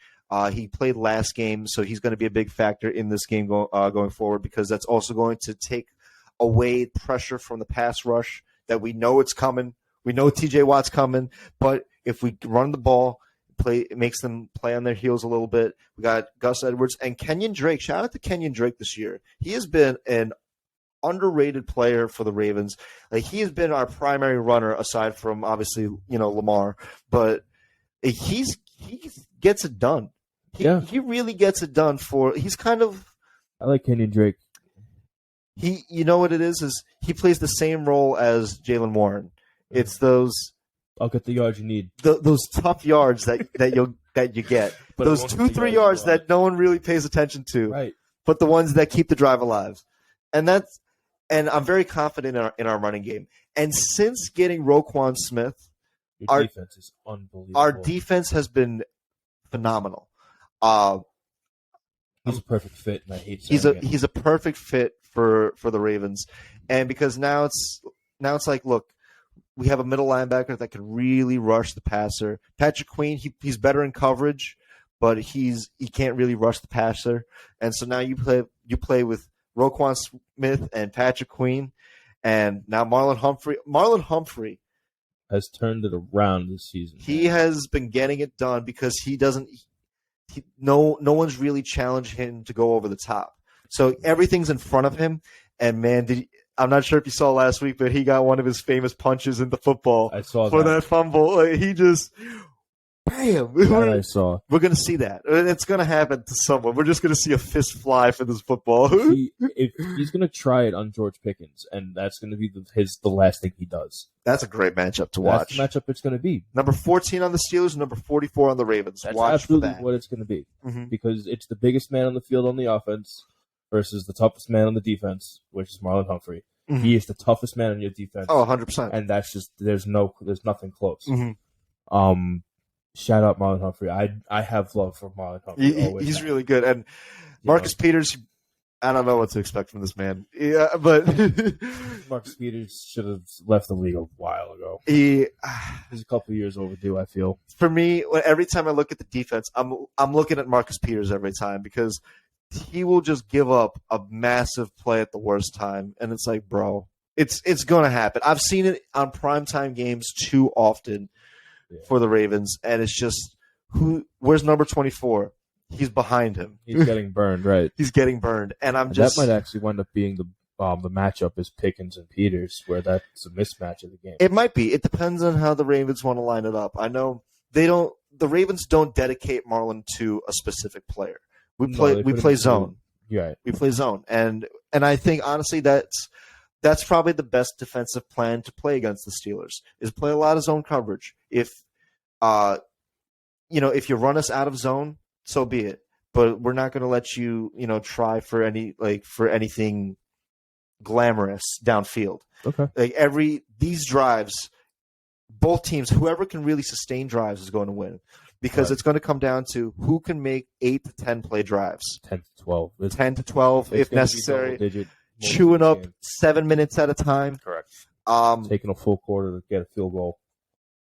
He played last game, so he's going to be a big factor in this game going forward because that's also going to take away pressure from the pass rush that we know it's coming. We know TJ Watt's coming, but if we run the ball, it makes them play on their heels a little bit. We got Gus Edwards and Kenyon Drake. Shout out to Kenyon Drake this year. He has been an underrated player for the Ravens. Like, he has been our primary runner aside from obviously, Lamar, but he gets it done. He really gets it done he's kind of, I like Kenyon Drake. you know what it is he plays the same role as Jaylen Warren. It's those, I'll get the yards you need. those tough yards that you get. But those 2-3 yards that no one really pays attention to. Right. But the ones that keep the drive alive. And I'm very confident in our running game. And since getting Roquan Smith, Your defense is unbelievable. our defense has been phenomenal. He's a perfect fit, and I hate he's saying it. a perfect fit for the Ravens. And because now it's like, look, we have a middle linebacker that can really rush the passer. Patrick Queen, he's better in coverage, but he can't really rush the passer. And so now you play with Roquan Smith and Patrick Queen, and now Marlon Humphrey. Marlon Humphrey has turned it around this season. He has been getting it done because no one's really challenged him to go over the top. So everything's in front of him. And man, I'm not sure if you saw last week, but he got one of his famous punches in the football. I saw for that fumble. Like, he just, bam! I saw. We're going to see that. It's going to happen to someone. We're just going to see a fist fly for this football. If he's going to try it on George Pickens, and that's going to be the last thing he does. That's a great matchup to watch. That's the matchup it's going to be. Number 14 on the Steelers, number 44 on the Ravens. That's watch absolutely for that. what it's going to be. Mm-hmm. Because it's the biggest man on the field on the offense versus the toughest man on the defense, which is Marlon Humphrey. Mm-hmm. He is the toughest man on your defense. Oh, 100%. And that's just there's nothing close. Mm-hmm. Shout out Marlon Humphrey. I have love for Marlon Humphrey. He's really good. And Marcus Peters, I don't know what to expect from this man. Yeah, but Marcus Peters should have left the league a while ago. He's a couple of years overdue, I feel. For me, every time I look at the defense, I'm looking at Marcus Peters every time because he will just give up a massive play at the worst time, and it's like, bro, it's going to happen. I've seen it on primetime games too often for the Ravens, and it's just, where's number 24? He's behind him. He's getting burned, right? He's getting burned, and that might actually wind up being the matchup is Pickens and Peters, where that's a mismatch of the game. It might be. It depends on how the Ravens want to line it up. I know the Ravens don't dedicate Marlon to a specific player. We play zone. Right. We play zone, and I think honestly that's probably the best defensive plan to play against the Steelers is play a lot of zone coverage. If if you run us out of zone, so be it. But we're not going to let you try for anything glamorous downfield. Okay. These drives, both teams, whoever can really sustain drives is going to win. Because It's going to come down to who can make 8 to 10 play drives. 10 to 12. 10 to 12 if necessary. Chewing up 7 minutes at a time. Correct. Taking a full quarter to get a field goal.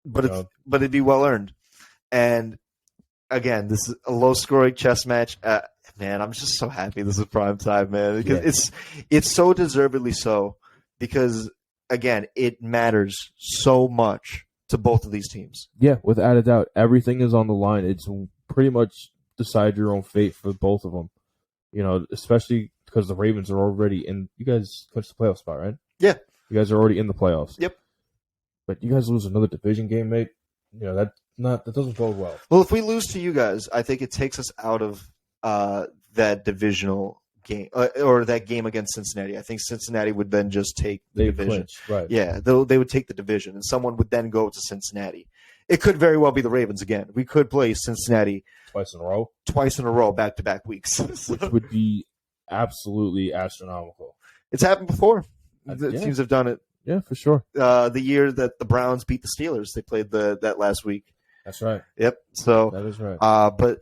But it'd be well earned. And again, this is a low scoring chess match. Man, I'm just so happy this is prime time, man. Because it's so deservedly so. Because again, it matters so much to both of these teams. Yeah, without a doubt. Everything is on the line. It's pretty much decide your own fate for both of them. Especially because the Ravens are already in. You guys clinched the playoff spot, right? Yeah. You guys are already in the playoffs. Yep. But you guys lose another division game, mate. That doesn't bode well. Well, if we lose to you guys, I think it takes us out of that divisional game or that game against Cincinnati. I think Cincinnati would then just take the division. Clinch, right. Yeah, they would take the division, and someone would then go to Cincinnati. It could very well be the Ravens again. We could play Cincinnati twice in a row, back-to-back weeks. Which would be absolutely astronomical. It's happened before. Teams have done it. Yeah, for sure. The year that the Browns beat the Steelers, they played that last week. That's right. Yep. So that is right. But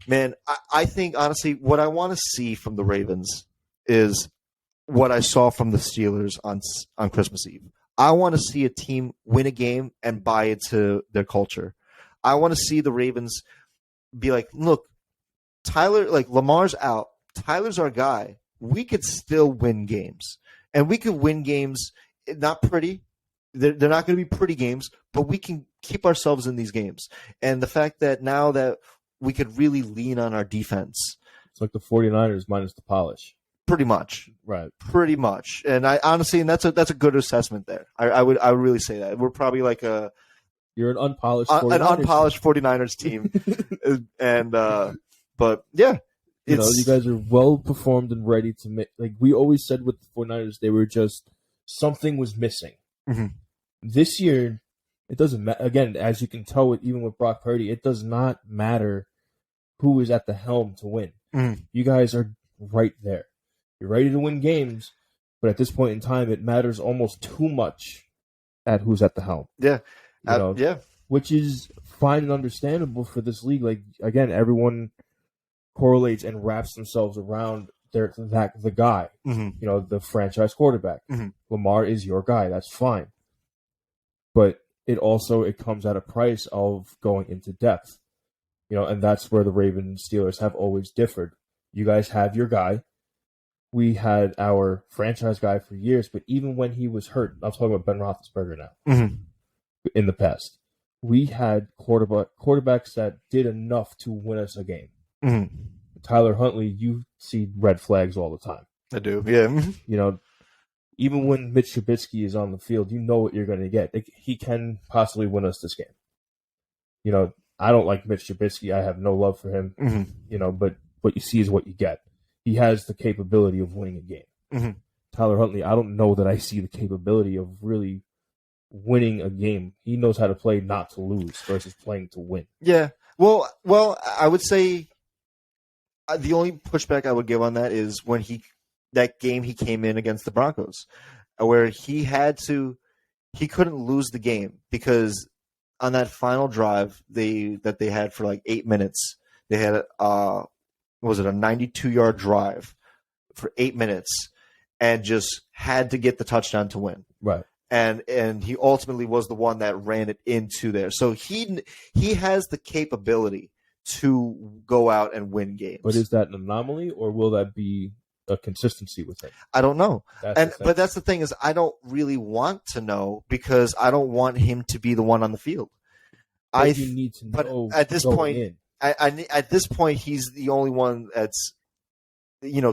man, I think honestly, what I want to see from the Ravens is what I saw from the Steelers on Christmas Eve. I want to see a team win a game and buy into their culture. I want to see the Ravens be like, look, Lamar's out. Tyler's our guy. We could still win games. And we could win games, not pretty. They're not going to be pretty games, but we can keep ourselves in these games. And the fact that now that we could really lean on our defense. It's like the 49ers minus the polish. Pretty much. Right. Pretty much. And I honestly, and that's a good assessment there. I would really say that. We're probably like You're an unpolished 49ers team. And but yeah, you guys are well performed and ready to make. Like we always said with the 49ers, they were just something was missing. Mm-hmm. This year, it doesn't matter. Again, as you can tell, even with Brock Purdy, it does not matter who is at the helm to win. Mm-hmm. You guys are right there. You're ready to win games, but at this point in time, it matters almost too much at who's at the helm. Yeah. Yeah. Which is fine and understandable for this league. Like, again, everyone correlates and wraps themselves around the guy, mm-hmm. The franchise quarterback. Mm-hmm. Lamar is your guy. That's fine. But it comes at a price of going into depth, and that's where the Ravens and Steelers have always differed. You guys have your guy. We had our franchise guy for years, but even when he was hurt, I'm talking about Ben Roethlisberger now, mm-hmm. in the past, we had quarterbacks that did enough to win us a game. Mm-hmm. Tyler Huntley, you see red flags all the time. I do, yeah. Even when Mitch Trubisky is on the field, you know what you're going to get. He can possibly win us this game. I don't like Mitch Trubisky. I have no love for him, mm-hmm. But what you see is what you get. He has the capability of winning a game. Mm-hmm. Tyler Huntley, I don't know that I see the capability of really winning a game. He knows how to play not to lose versus playing to win. Yeah. Well, I would say the only pushback I would give on that is when that game he came in against the Broncos, where he couldn't lose the game because on that final drive that they had for like 8 minutes, they had was it a 92-yard drive for 8 minutes and just had to get the touchdown to win. Right. And he ultimately was the one that ran it into there. So he has the capability to go out and win games. But is that an anomaly, or will that be a consistency with him? I don't know. But that's the thing is I don't really want to know because I don't want him to be the one on the field. You need to know. But at this point, at this point, he's the only one that's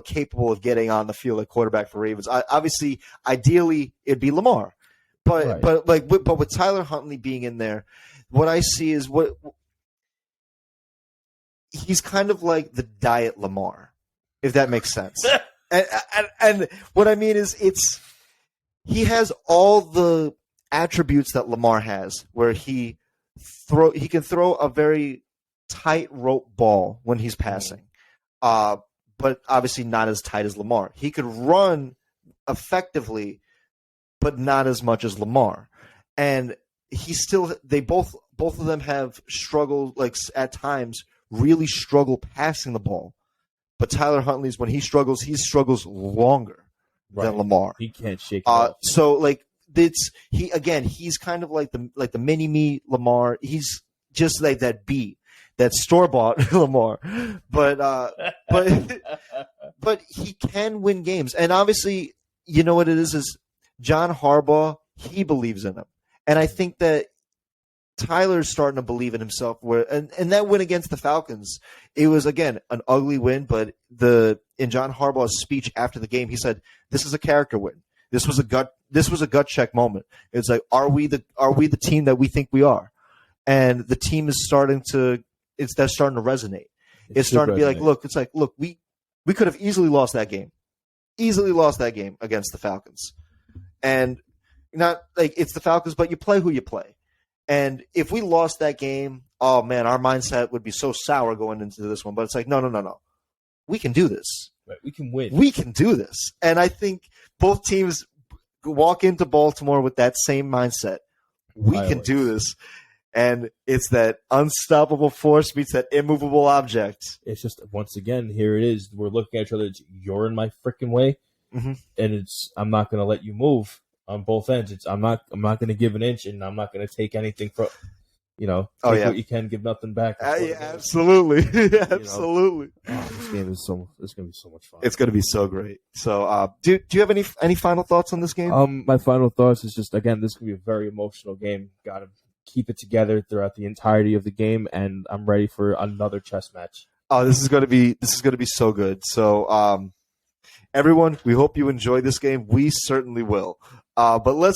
capable of getting on the field at quarterback for Ravens. Obviously, ideally, it'd be Lamar, but with Tyler Huntley being in there, what I see is he's kind of like the diet Lamar, if that makes sense. and what I mean is he has all the attributes that Lamar has, where he can throw a very tightrope ball when he's passing, but obviously not as tight as Lamar. He could run effectively, but not as much as Lamar. And they both of them have struggled, like at times, really struggle passing the ball. But Tyler Huntley's, when he struggles longer than Lamar. He can't shake it off. So like he's kind of like the mini me Lamar. He's just like that store-bought Lamar, but he can win games, and obviously, you know what it is John Harbaugh. He believes in him, and I think that Tyler's starting to believe in himself. And that win against the Falcons, it was again an ugly win, but in John Harbaugh's speech after the game, he said, "This is a character win. This was a gut check moment. It's like, are we the team that we think we are?" And the team is starting to. That's starting to resonate. It's starting to be like, look, we could have easily lost that game against the Falcons, and not like it's the Falcons, but you play who you play. And if we lost that game, oh man, our mindset would be so sour going into this one. But it's like, no, we can do this. Right, we can win. We can do this, and I think both teams walk into Baltimore with that same mindset. We can do this. And it's that unstoppable force meets that immovable object. It's just, once again, here it is. We're looking at each other. You're in my freaking way, and I'm not going to let you move on both ends. I'm not going to give an inch, and I'm not going to take anything from, take what you can, give nothing back. Yeah, absolutely, absolutely. This game is going to be so much fun. It's going to be so great. So, do you have any final thoughts on this game? My final thoughts is just, again, this is going to be a very emotional game. Got to keep it together throughout the entirety of the game, and I'm ready for another chess match. Oh, this is going to be so good. So, Everyone, we hope you enjoy this game. We certainly will. But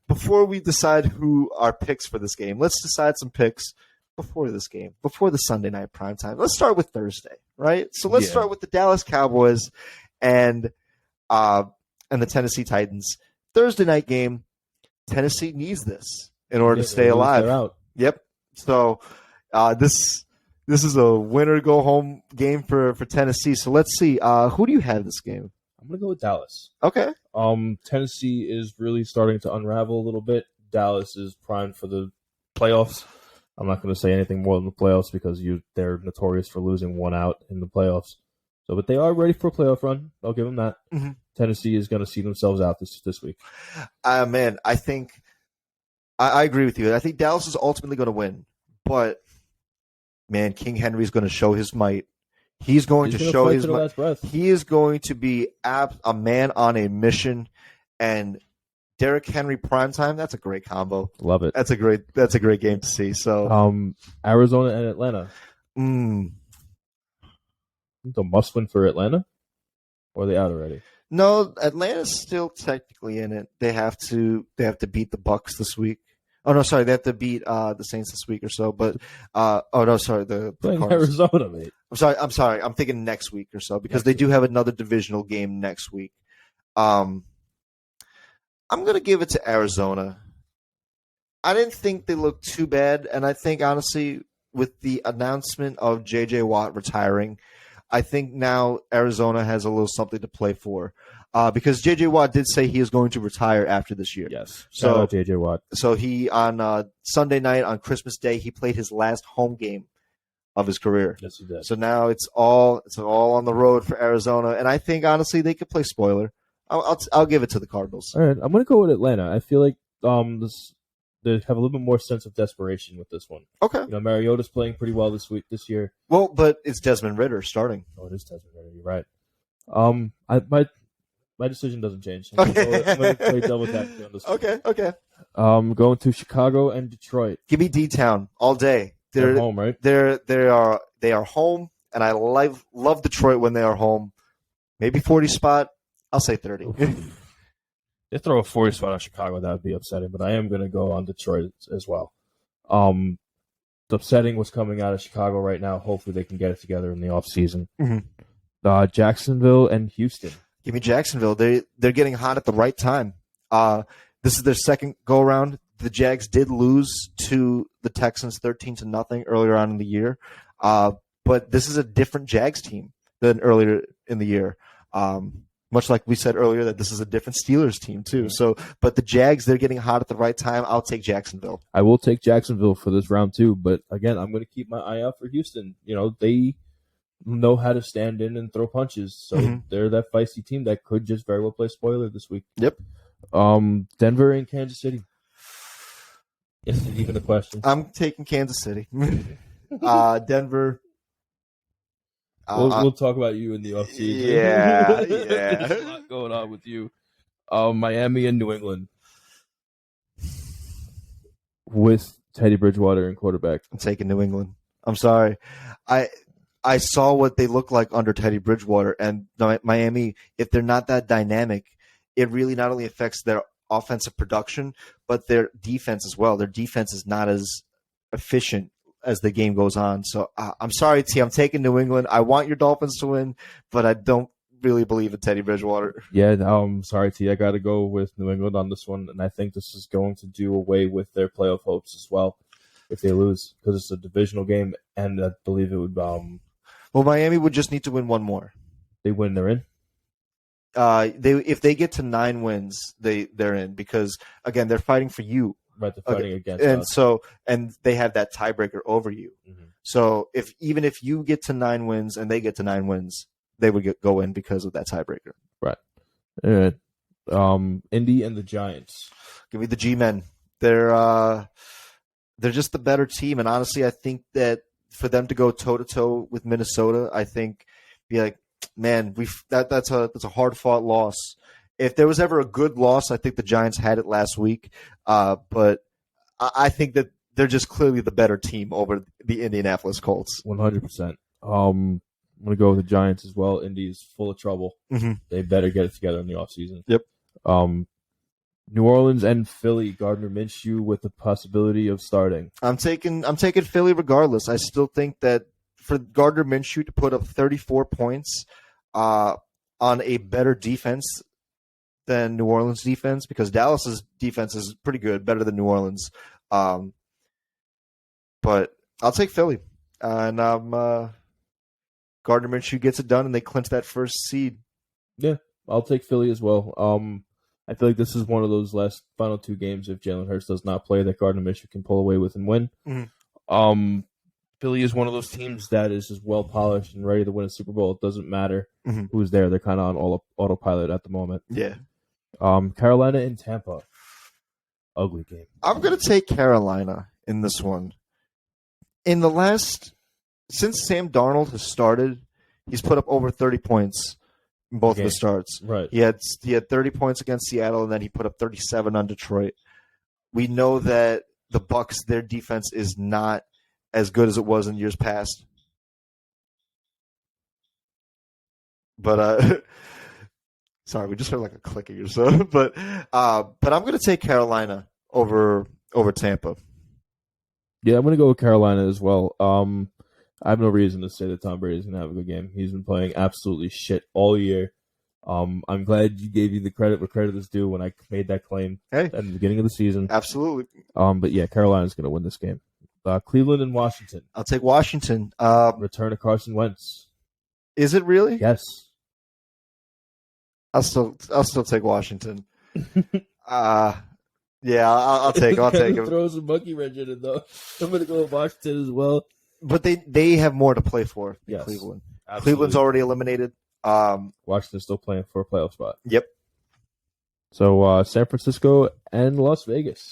before we decide who our picks for this game, let's decide some picks before this game, before the Sunday night primetime. Let's start with Thursday, right? So let's start with the Dallas Cowboys and the Tennessee Titans. Thursday night game. Tennessee needs this in order to stay alive. Out. Yep. So this is a winner go home game for Tennessee. So let's see. Who do you have this game? I'm gonna go with Dallas. Okay. Tennessee is really starting to unravel a little bit. Dallas is primed for the playoffs. I'm not going to say anything more than the playoffs because they're notorious for losing one out in the playoffs. So, but they are ready for a playoff run. I'll give them that. Mm-hmm. Tennessee is going to see themselves out this week. Man, I think I agree with you. I think Dallas is ultimately going to win, but man, King Henry's going to show his might. He's going to show his might. He is going to be a man on a mission, and Derrick Henry primetime. That's a great combo. Love it. That's a great game to see. So, Arizona and Atlanta. It's a must win for Atlanta, or are they out already? No, Atlanta's still technically in it. They have to beat the Bucks this week. Oh no, sorry, they have to beat the Saints this week or so. But the Arizona, mate. I'm sorry. I'm thinking next week or so because they do have another divisional game next week. I'm gonna give it to Arizona. I didn't think they looked too bad, and I think honestly, with the announcement of J.J. Watt retiring, I think now Arizona has a little something to play for. Because J.J. Watt did say he is going to retire after this year. Yes. Shout out J.J. Watt. So he, on Sunday night, on Christmas Day, he played his last home game of his career. Yes, he did. So now it's all on the road for Arizona. And I think, honestly, they could play spoiler. I'll give it to the Cardinals. All right. I'm going to go with Atlanta. I feel like they have a little bit more sense of desperation with this one. Okay. Mariota's playing pretty well this year. Well, but it's Desmond Ridder starting. Oh, it is Desmond Ridder. You're right. My decision doesn't change. I'm going to play double tap on this one. Okay. Going to Chicago and Detroit. Give me D-Town all day. They're home, right? They are home, and I love Detroit when they are home. Maybe 40 spot. I'll say 30. They throw a 40 spot on Chicago, that would be upsetting, but I am going to go on Detroit as well. The upsetting what's coming out of Chicago right now. Hopefully they can get it together in the offseason. Mm-hmm. Jacksonville and Houston. Give me Jacksonville. They're getting hot at the right time. This is their second go-around. The Jags did lose to the Texans 13-0 earlier on in the year. But this is a different Jags team than earlier in the year. Much like we said earlier that this is a different Steelers team too. So, but the Jags, they're getting hot at the right time. I'll take Jacksonville. I will take Jacksonville for this round too. But again, I'm going to keep my eye out for Houston. They know how to stand in and throw punches. So they're that feisty team that could just very well play spoiler this week. Yep. Denver and Kansas City. Isn't even a question. I'm taking Kansas City. Denver. We'll talk about you in the offseason. Yeah. There's a lot going on with you. Miami and New England. With Teddy Bridgewater and quarterback. I'm taking New England. I'm sorry. I saw what they look like under Teddy Bridgewater, and Miami, if they're not that dynamic, it really not only affects their offensive production, but their defense as well. Their defense is not as efficient as the game goes on. So I'm sorry, T. I'm taking New England. I want your Dolphins to win, but I don't really believe in Teddy Bridgewater. Yeah, sorry, T. I got to go with New England on this one, and I think this is going to do away with their playoff hopes as well if they lose, because it's a divisional game, and I believe it would. Well, Miami would just need to win one more. They win, they're in. If they get to 9 wins, they're in, because again they're fighting for you. Right, they're fighting against us. And they have that tiebreaker over you. Mm-hmm. So even if you get to 9 wins and they get to 9 wins, they would go in because of that tiebreaker. Right. All right. Indy and the Giants. Give me the G-men. They're just the better team, and honestly, I think that for them to go toe-to-toe with Minnesota, I think be like, man, that's a hard-fought loss. If there was ever a good loss, I think the Giants had it last week. But I think that they're just clearly the better team over the Indianapolis Colts. 100%. I'm going to go with the Giants as well. Indy is full of trouble. Mm-hmm. They better get it together in the offseason. Yep. New Orleans and Philly, Gardner Minshew with the possibility of starting. I'm taking Philly regardless. I still think that for Gardner Minshew to put up 34 points on a better defense than New Orleans defense, because Dallas's defense is pretty good, better than New Orleans. But I'll take Philly, and Gardner Minshew gets it done, and they clinch that first seed. Yeah, I'll take Philly as well. I feel like this is one of those final 2 games, if Jalen Hurts does not play, that Gardner Minshew can pull away with and win. Mm-hmm. Philly is one of those teams that is just well polished and ready to win a Super Bowl. It doesn't matter who's there; they're kind of on autopilot at the moment. Yeah. Carolina and Tampa, ugly game. I'm gonna take Carolina in this one. Since Sam Darnold has started, he's put up over 30 points in both of the starts. Right. He had 30 points against Seattle, and then he put up 37 on Detroit. We know that the Bucs, their defense is not as good as it was in years past. But sorry, we just heard like a clicking or so. But I'm going to take Carolina over Tampa. Yeah, I'm going to go with Carolina as well. I have no reason to say that Tom Brady's going to have a good game. He's been playing absolutely shit all year. I'm glad you gave you the credit where credit is due when I made that claim at the beginning of the season. Absolutely. But yeah, Carolina's going to win this game. Cleveland and Washington. I'll take Washington. Return of Carson Wentz. Is it really? Yes. I'll still take Washington. Yeah, I'll take him. Throw some monkey wrench in it though. I'm going to go with Washington as well. But they have more to play for than Yes, Cleveland. absolutely. Cleveland's already eliminated. Washington's still playing for a playoff spot. Yep. So San Francisco and Las Vegas.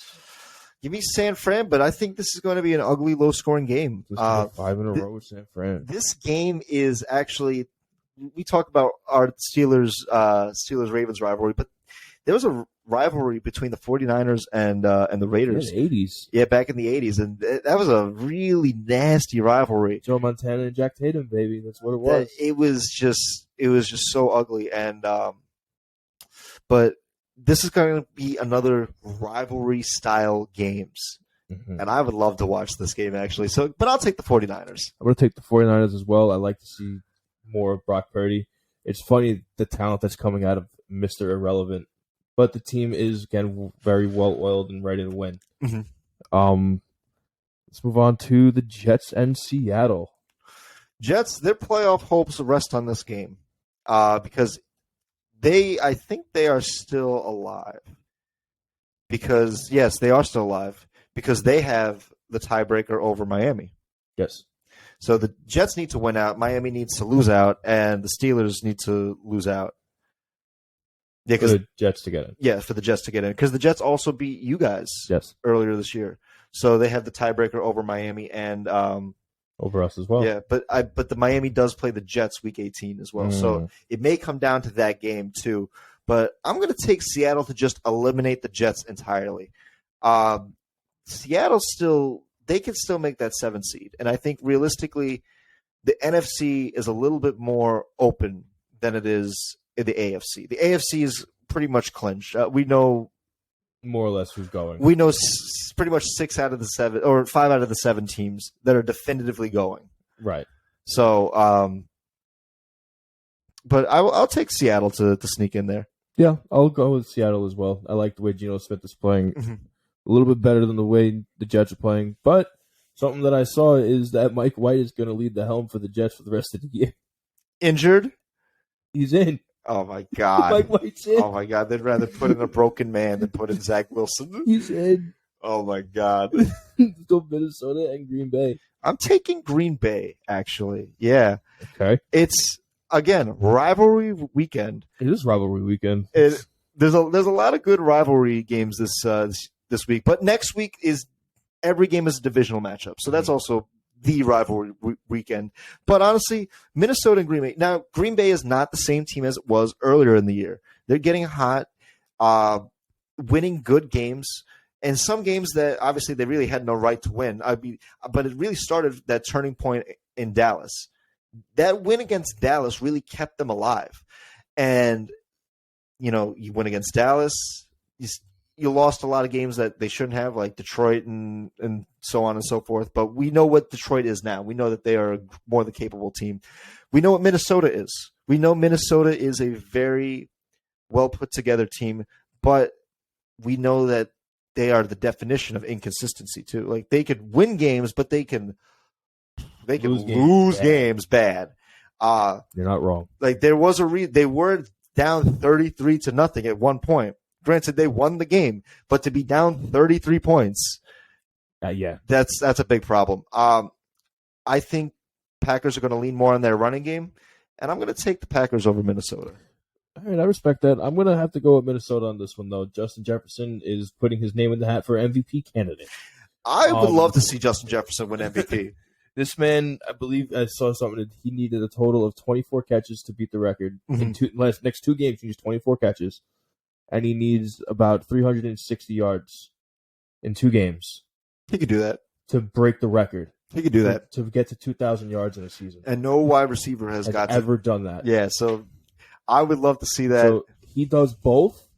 Give me San Fran, but I think this is going to be an ugly, low-scoring game. This is 5 in a row with San Fran. This game is actually – we talk about our Steelers-Ravens rivalry, but there was a rivalry between the 49ers and the Raiders. In the 80s. Yeah, back in the 80s, and that was a really nasty rivalry. Joe Montana and Jack Tatum, baby. That's what it was. It was just so ugly, and but this is going to be another rivalry-style games, and I would love to watch this game, actually. But I'll take the 49ers. I'm going to take the 49ers as well. I like to see more of Brock Purdy. It's funny, the talent that's coming out of Mr. Irrelevant, but the team is, again, very well-oiled and ready to win. Mm-hmm. Let's move on to the Jets and Seattle. Jets, their playoff hopes rest on this game because I think they are still alive. Because, yes, they are still alive because they have the tiebreaker over Miami. Yes. So the Jets need to win out, Miami needs to lose out, and the Steelers need to lose out. Yeah, for the Jets to get in. Yeah, for the Jets to get in. Because the Jets also beat you guys earlier this year. So they have the tiebreaker over Miami and over us as well. Yeah, but the Miami does play the Jets week 18 as well. So it may come down to that game too. But I'm going to take Seattle to just eliminate the Jets entirely. Seattle they can still make that 7 seed. And I think realistically the NFC is a little bit more open than it is in the AFC. The AFC is pretty much clinched. We know more or less who's going. We know pretty much 6 out of the 7 or 5 out of the 7 teams that are definitively going. Right. So, but I'll take Seattle to sneak in there. Yeah, I'll go with Seattle as well. I like the way Geno Smith is playing a little bit better than the way the Jets are playing. But something that I saw is that Mike White is going to lead the helm for the Jets for the rest of the year. Injured? He's in. Oh, my God. Mike White's in. Oh, my God. They'd rather put in a broken man than put in Zach Wilson. He's in. Oh, my God. Go Minnesota and Green Bay. I'm taking Green Bay, actually. Yeah. Okay. It's, again, rivalry weekend. It is rivalry weekend. There's a lot of good rivalry games this week, but next week every game is a divisional matchup, so that's also the rivalry weekend. But honestly, Minnesota and Green Bay. Now, Green Bay is not the same team as it was earlier in the year. They're getting hot, winning good games, and some games that obviously they really had no right to win. But it really started that turning point in Dallas. that win against Dallas really kept them alive. And, you win against Dallas, you lost a lot of games that they shouldn't have, like Detroit and so on and so forth. But we know what Detroit is now. We know that they are a more than capable team. We know what Minnesota is. We know Minnesota is a very well put together team, but we know that they are the definition of inconsistency too. Like they could win games, but they can lose games bad. You're not wrong. Like there was they were down 33-0 at one point. Granted, they won the game, but to be down 33 points, that's a big problem. I think Packers are going to lean more on their running game, and I'm going to take the Packers over Minnesota. All right, I respect that. I'm going to have to go with Minnesota on this one, though. Justin Jefferson is putting his name in the hat for MVP candidate. I would love to see Justin Jefferson win MVP. This man, I believe I saw something that he needed a total of 24 catches to beat the record. In next 2 games, he needs 24 catches, and he needs about 360 yards in 2 games. He could do that. To break the record. He could do that. To get to 2,000 yards in a season. And no wide receiver has ever done that. Yeah, so I would love to see that. So he does both.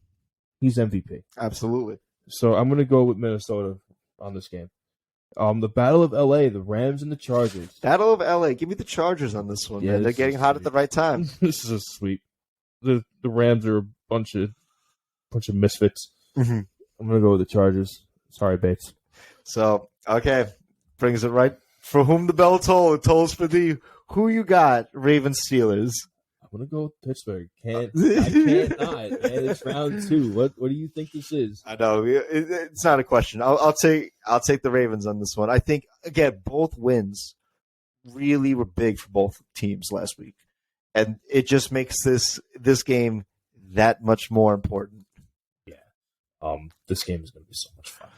He's MVP. Absolutely. So I'm going to go with Minnesota on this game. The Battle of LA, the Rams and the Chargers. Battle of LA. Give me the Chargers on this one. Yeah, man. They're getting hot at the right time. This is a sweep. The Rams are a bunch of misfits. Mm-hmm. I'm going to go with the Chargers. Sorry, Bates. So, okay. Brings it right. For whom the bell toll, it tolls for thee. Who you got? Ravens Steelers. I'm gonna go with Pittsburgh. I can't not. Man, it's round 2. What do you think this is? I know it's not a question. I'll take the Ravens on this one. I think again both wins really were big for both teams last week, and it just makes this game that much more important. Yeah. This game is gonna be so much fun.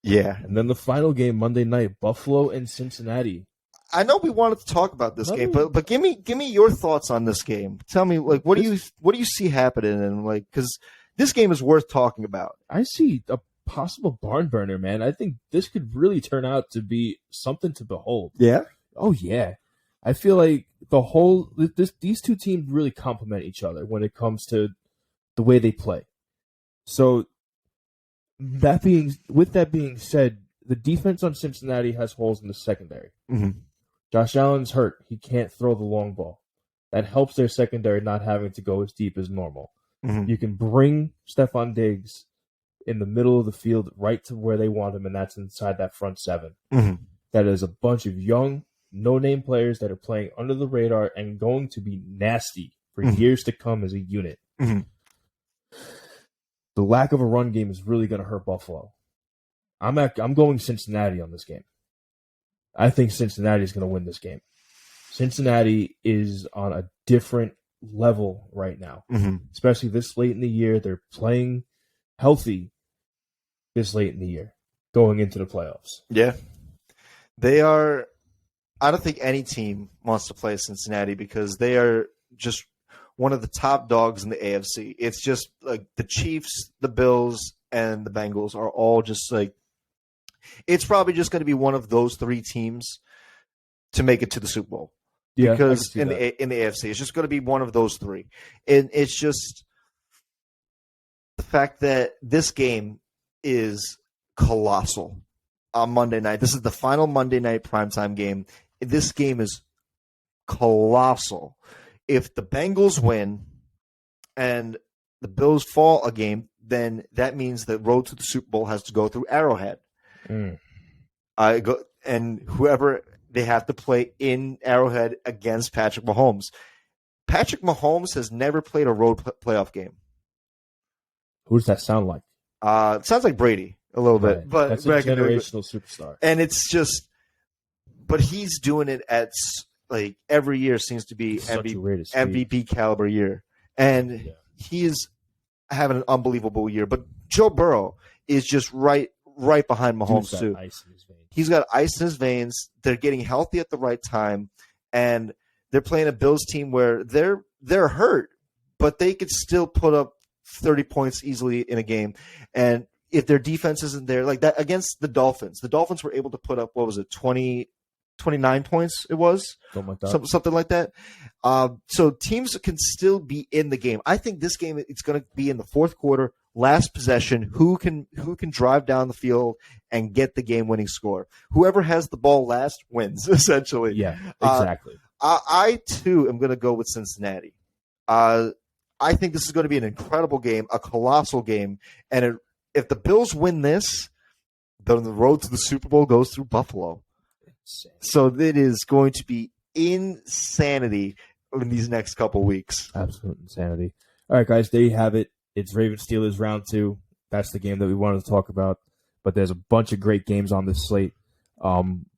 Yeah. And then the final game Monday night, Buffalo and Cincinnati. I know we wanted to talk about this game, but give me your thoughts on this game. Tell me, like, what do you see happening, and like, because this game is worth talking about. I see a possible barn burner, man. I think this could really turn out to be something to behold. Yeah. Oh yeah. I feel like these 2 teams really complement each other when it comes to the way they play. So that being said, the defense on Cincinnati has holes in the secondary. Mm-hmm. Josh Allen's hurt. He can't throw the long ball. That helps their secondary not having to go as deep as normal. Mm-hmm. You can bring Stephon Diggs in the middle of the field right to where they want him, and that's inside that front 7. Mm-hmm. That is a bunch of young, no-name players that are playing under the radar and going to be nasty for years to come as a unit. Mm-hmm. The lack of a run game is really going to hurt Buffalo. I'm going Cincinnati on this game. I think Cincinnati is going to win this game. Cincinnati is on a different level right now, especially this late in the year. They're playing healthy this late in the year, going into the playoffs. Yeah. They are – I don't think any team wants to play Cincinnati because they are just one of the top dogs in the AFC. It's just like the Chiefs, the Bills, and the Bengals are all just like – it's probably just going to be one of those 3 teams to make it to the Super Bowl. Yeah, because in the AFC, it's just going to be one of those 3. And it's just the fact that this game is colossal on Monday night. This is the final Monday night primetime game. This game is colossal. If the Bengals win and the Bills fall a game, then that means the road to the Super Bowl has to go through Arrowhead. And whoever they have to play in Arrowhead against Patrick Mahomes. Patrick Mahomes has never played a road playoff game. Who does that sound like? It sounds like Brady a little bit, but that's a generational superstar. And it's just, but he's doing it at like every year seems to be MVP caliber year, and he is having an unbelievable year. But Joe Burrow is just right behind Mahomes too. He's got ice in his veins. They're getting healthy at the right time, and they're playing a Bills team where they're hurt, but they could still put up 30 points easily in a game. And if their defense isn't there, like that against the Dolphins were able to put up 20 29 points. It was Something like that. something like that. So teams can still be in the game. I think this game it's going to be in the fourth quarter, last possession. Who can drive down the field and get the game-winning score? Whoever has the ball last wins. Essentially, Yeah, exactly. I too am going to go with Cincinnati. I think this is going to be an incredible game, a colossal game, and if the Bills win this, then the road to the Super Bowl goes through Buffalo. Insane. So it is going to be insanity in these next couple weeks. Absolute insanity. All right, guys, there you have it. It's Ravens Steelers round 2. That's the game that we wanted to talk about. But there's a bunch of great games on this slate.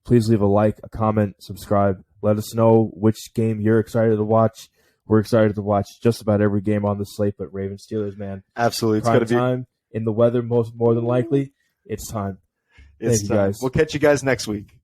Please leave a like, a comment, subscribe. Let us know which game you're excited to watch. We're excited to watch just about every game on the slate, but Ravens Steelers, man. Absolutely. It's Prime going to be time in the weather more than likely. It's time. It's Thank you, time. guys. We'll catch you guys next week.